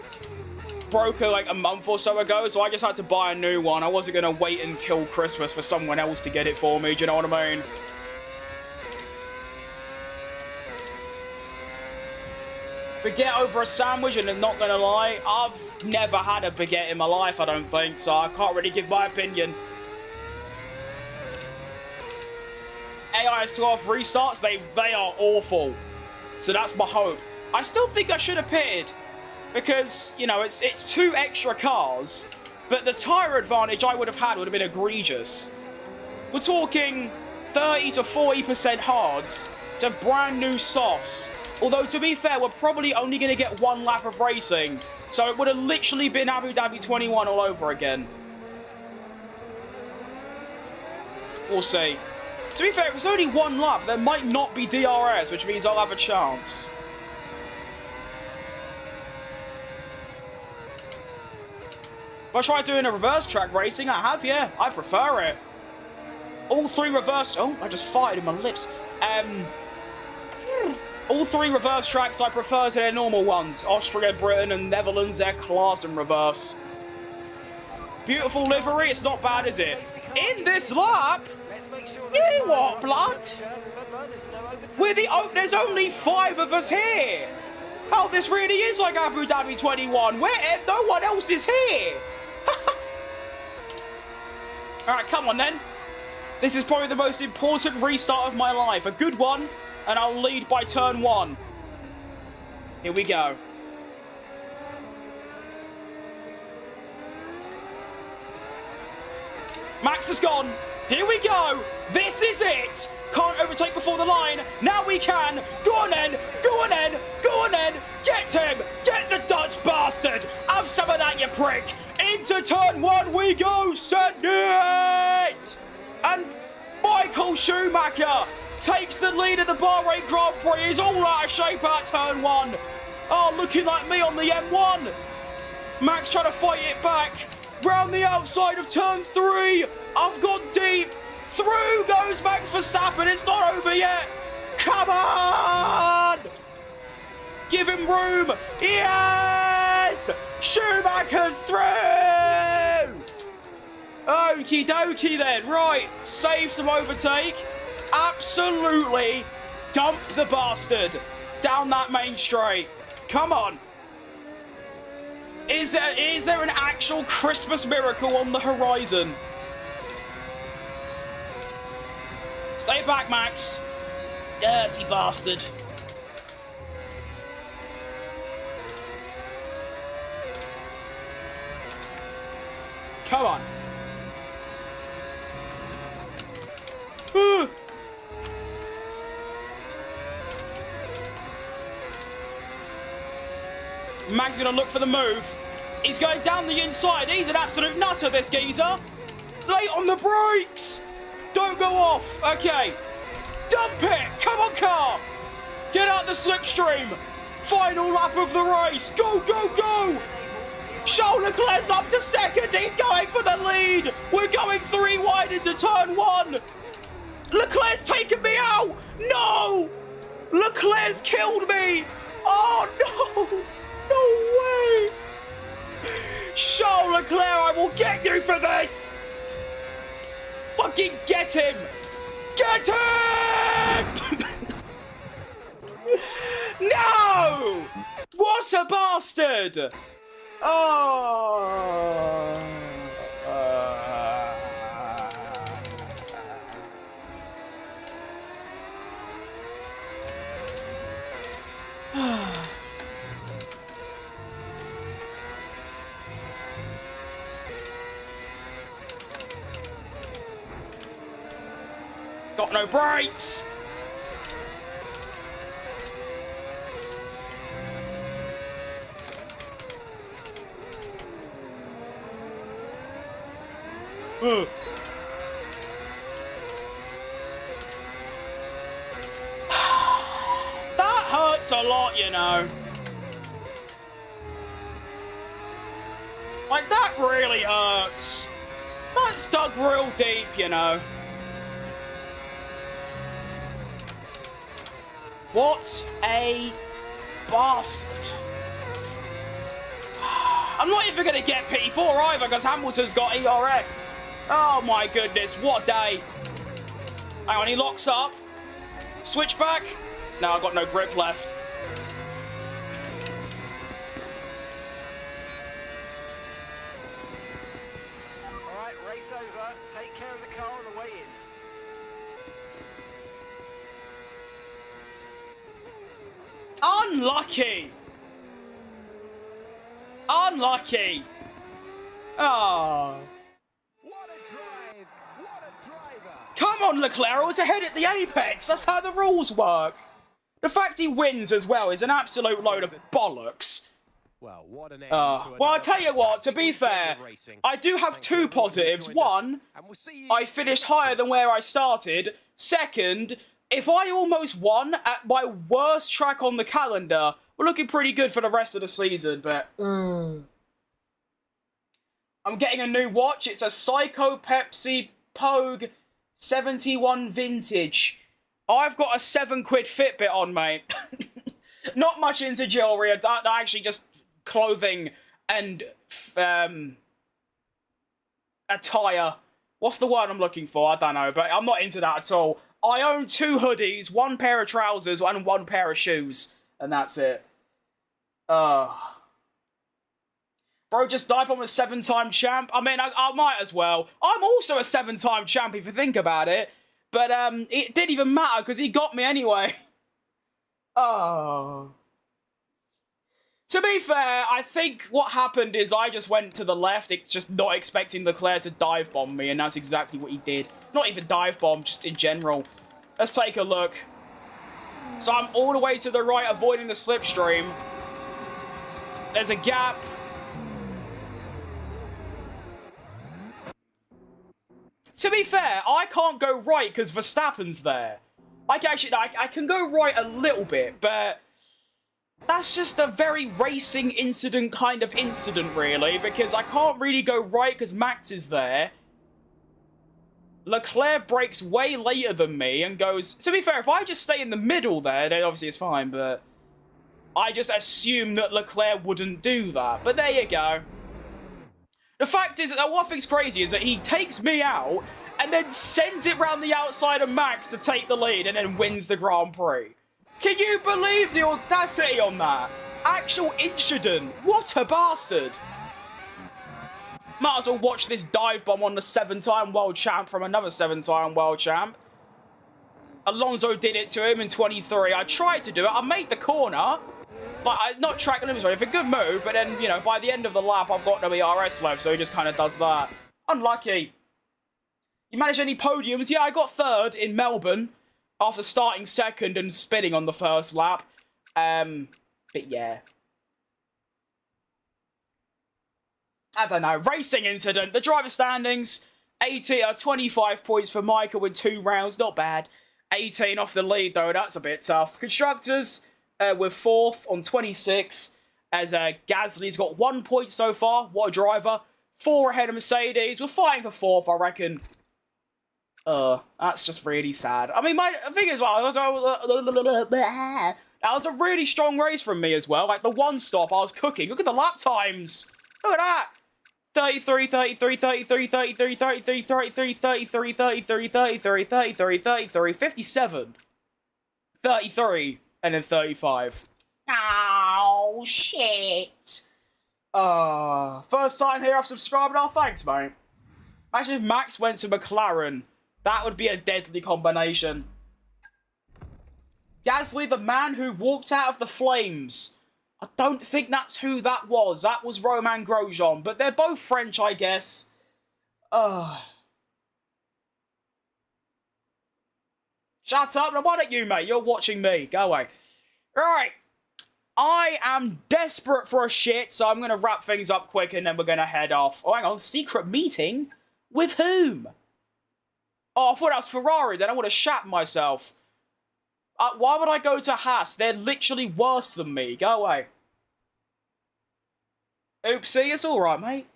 Broke like a month or so ago, so I just had to buy a new one. I wasn't going to wait until Christmas for someone else to get it for me. Do you know what I mean? Baguette over a sandwich, and I'm not going to lie, I've never had a baguette in my life, I don't think, so I can't really give my opinion. AI soft restarts, they are awful. So that's my hope. I still think I should have pitted, because, you know, it's 2 extra cars, but the tyre advantage I would have had would have been egregious. We're talking 30 to 40% hards to brand new softs. Although, to be fair, we're probably only going to get 1 lap of racing. So it would have literally been Abu Dhabi 21 all over again. We'll see. To be fair, if it's only 1 lap, there might not be DRS, which means I'll have a chance. Have I tried doing a reverse track racing? I have, yeah. I prefer it. All 3 reverse... Oh, I just farted in my lips. All 3 reverse tracks I prefer to their normal ones. Austria, Britain, and Netherlands, they're class and reverse. Beautiful livery, it's not bad, is it? In this lap? You what, blood? There's only 5 of us here. Oh, this really is like Abu Dhabi 21, where no one else is here. Alright, come on then. This is probably the most important restart of my life. A good one. And I'll lead by turn 1. Here we go. Max has gone. Here we go. This is it. Can't overtake before the line. Now we can. Go on then. Go on then. Go on then. Get him. Get the Dutch bastard. Have some of that, you prick. Into turn 1 we go. Send it. And Michael Schumacher takes the lead of the Bahrain Grand Prix. He's all out of shape at turn 1. Oh, looking like me on the M1. Max trying to fight it back. Round the outside of turn 3. I've gone deep. Through goes Max Verstappen. It's not over yet. Come on. Give him room. Yes. Schumacher's through. Okie dokie then. Right. Save some overtake. Absolutely dump the bastard down that main straight. Come on. Is there an actual Christmas miracle on the horizon? Stay back, Max. Dirty bastard. Come on. Max is going to look for the move. He's going down the inside. He's an absolute nutter, this geezer. Late on the brakes. Don't go off. Okay. Dump it. Come on, car. Get out the slipstream. Final lap of the race. Go, go, go. Charles Leclerc's up to second. He's going for the lead. We're going 3 wide into turn 1. Leclerc's taken me out. No. Leclerc's killed me. Oh, no. No way! Charles Leclerc, I will get you for this! Fucking get him! Get him! No! What a bastard! Oh. Got no brakes. That hurts a lot, you know. Like, that really hurts. That's dug real deep, you know. What a bastard. I'm not even going to get P4 either because Hamilton's got ERS. Oh my goodness, what a day. Hang on, he locks up. Switchback. No, I've got no grip left. Alright, race over. Take care of the car on the way in. Unlucky! Unlucky! Oh. What a drive! What a driver! Come on, Leclerc, I was ahead at the apex. That's how the rules work. The fact he wins as well is an absolute load of bollocks. Well, what an end Well, I'll tell you what, to be fair, I do have 2 positives. One, I finished higher than where I started. Second, if I almost won at my worst track on the calendar, we're looking pretty good for the rest of the season, but... I'm getting a new watch. It's a Psycho Pepsi Pogue 71 Vintage. I've got a £7 Fitbit on, mate. Not much into jewellery, actually just clothing and attire. What's the word I'm looking for? I don't know, but I'm not into that at all. I own 2 hoodies, 1 pair of trousers, and 1 pair of shoes. And that's it. Bro, just dive on a 7-time champ. I mean, I might as well. I'm also a 7-time champ if you think about it. But it didn't even matter because he got me anyway. Oh. To be fair, I think what happened is I just went to the left. It's just not expecting Leclerc to dive bomb me, and that's exactly what he did. Not even dive bomb, just in general. Let's take a look. So I'm all the way to the right, avoiding the slipstream. There's a gap. To be fair, I can't go right because Verstappen's there. I can go right a little bit, but that's just a very racing incident kind of incident, really, because I can't really go right because Max is there. Leclerc brakes way later than me and goes... To be fair, if I just stay in the middle there, then obviously it's fine, but... I just assumed that Leclerc wouldn't do that. But there you go. The fact is, that what I think's crazy is that he takes me out and then sends it round the outside of Max to take the lead and then wins the Grand Prix. Can you believe the audacity on that? actual incident. What a bastard. Might as well watch this dive bomb on the 7-time world champ from another 7-time world champ. Alonso did it to him in 23. I tried to do it. I made the corner. Like, not track limits, it's a good move, but then, you know, by the end of the lap, I've got no ERS left, so he just kind of does that. Unlucky. You managed any podiums? Yeah, I got 3rd in Melbourne after starting 2nd and spinning on the first lap. But yeah. I don't know. Racing incident. The driver standings. 25 points for Michael with 2 rounds. Not bad. 18 off the lead, though. That's a bit tough. Constructors, we're 4th on 26. As Gasly's got 1 point so far. What a driver. 4 ahead of Mercedes. We're fighting for 4th, I reckon. That's just really sad. I mean, my thing is, well, that was a really strong race from me as well. Like, the 1 stop, I was cooking. Look at the lap times. Look at that. 33, 33, 33, 33, 33, 33, 33, 33, 33, 33, 33, 57. 33, and then 35. Oh, shit. First time here I've subscribed. Oh, thanks, mate. Imagine if Max went to McLaren. That would be a deadly combination. Gasly, the man who walked out of the flames. I don't think that's who that was. That was Romain Grosjean. But they're both French, I guess. Shut up. Now, why don't you, mate? You're watching me. Go away. Right. I am desperate for a shit, so I'm going to wrap things up quick and then we're going to head off. Oh, hang on. Secret meeting? With whom? Oh, I thought that was Ferrari. Then I would have shat myself. Why would I go to Haas? They're literally worse than me. Go away. Oopsie, it's alright, mate.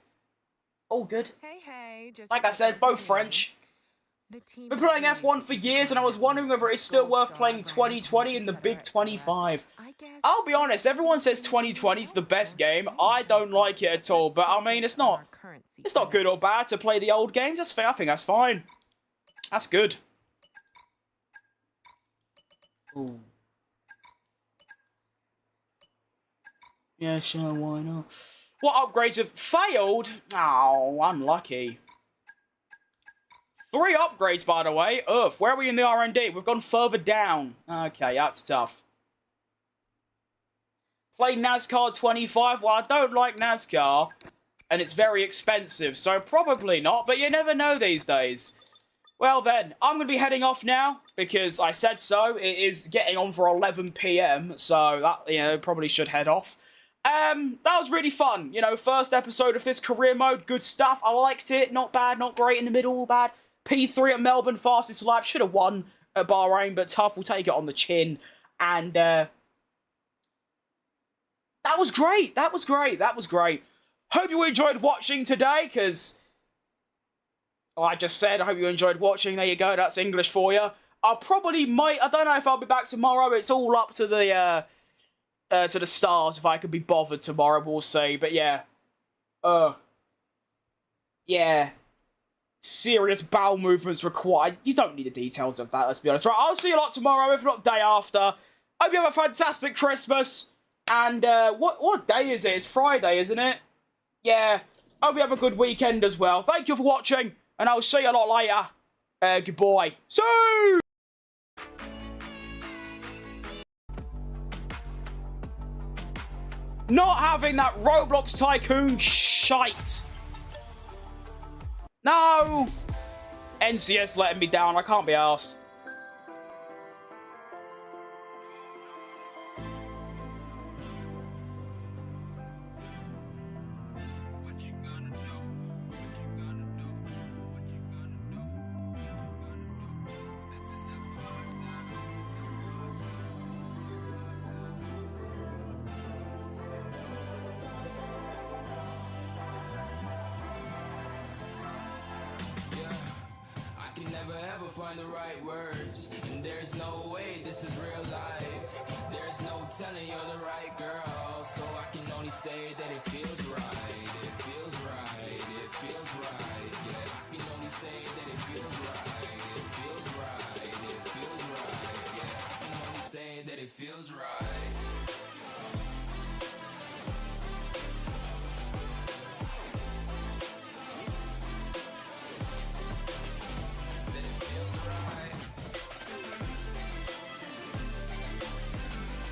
All good. Hey, just like I said, both French. Been playing F1 for years, and I was wondering whether it's still worth playing 2020 in the Big 25. I'll be honest, everyone says 2020 is the best game. I don't like it at all, but I mean, it's not good or bad to play the old games. That's fair. I think that's fine. That's good. Ooh. Yeah, sure, why not? What upgrades have failed? Oh, unlucky. 3 upgrades, by the way. Ugh, where are we in the R&D? We've gone further down. Okay, that's tough. Play NASCAR 25? Well, I don't like NASCAR, and it's very expensive, so probably not, but you never know these days. Well then, I'm going to be heading off now, because I said so. It is getting on for 11 PM, so that, you know, probably should head off. That was really fun. You know, first episode of this career mode, good stuff. I liked it. Not bad, not great in the middle, bad. P3 at Melbourne, fastest lap. Should have won at Bahrain, but tough. We'll take it on the chin. And, that was great. That was great. That was great. Hope you enjoyed watching today, because... Oh, I just said, I hope you enjoyed watching. There you go. That's English for you. I probably might... I don't know if I'll be back tomorrow. It's all up to the stars if I could be bothered tomorrow. We'll see. But yeah. Yeah. Serious bowel movements required. You don't need the details of that, let's be honest. Right, I'll see you a lot tomorrow, if not day after. Hope you have a fantastic Christmas. And, what day is it? It's Friday, isn't it? Yeah. Hope you have a good weekend as well. Thank you for watching. And I'll see you a lot later. Goodbye. See! Not having that Roblox Tycoon shite. No! NCS letting me down. I can't be arsed. Find the right words, and there's no way this is real life. There's no telling you're the right girl, so I can only say that it feels right. It feels right. It feels right. Yeah, I can only say that it feels right. It feels right. It feels right. Yeah, I can only say that it feels right.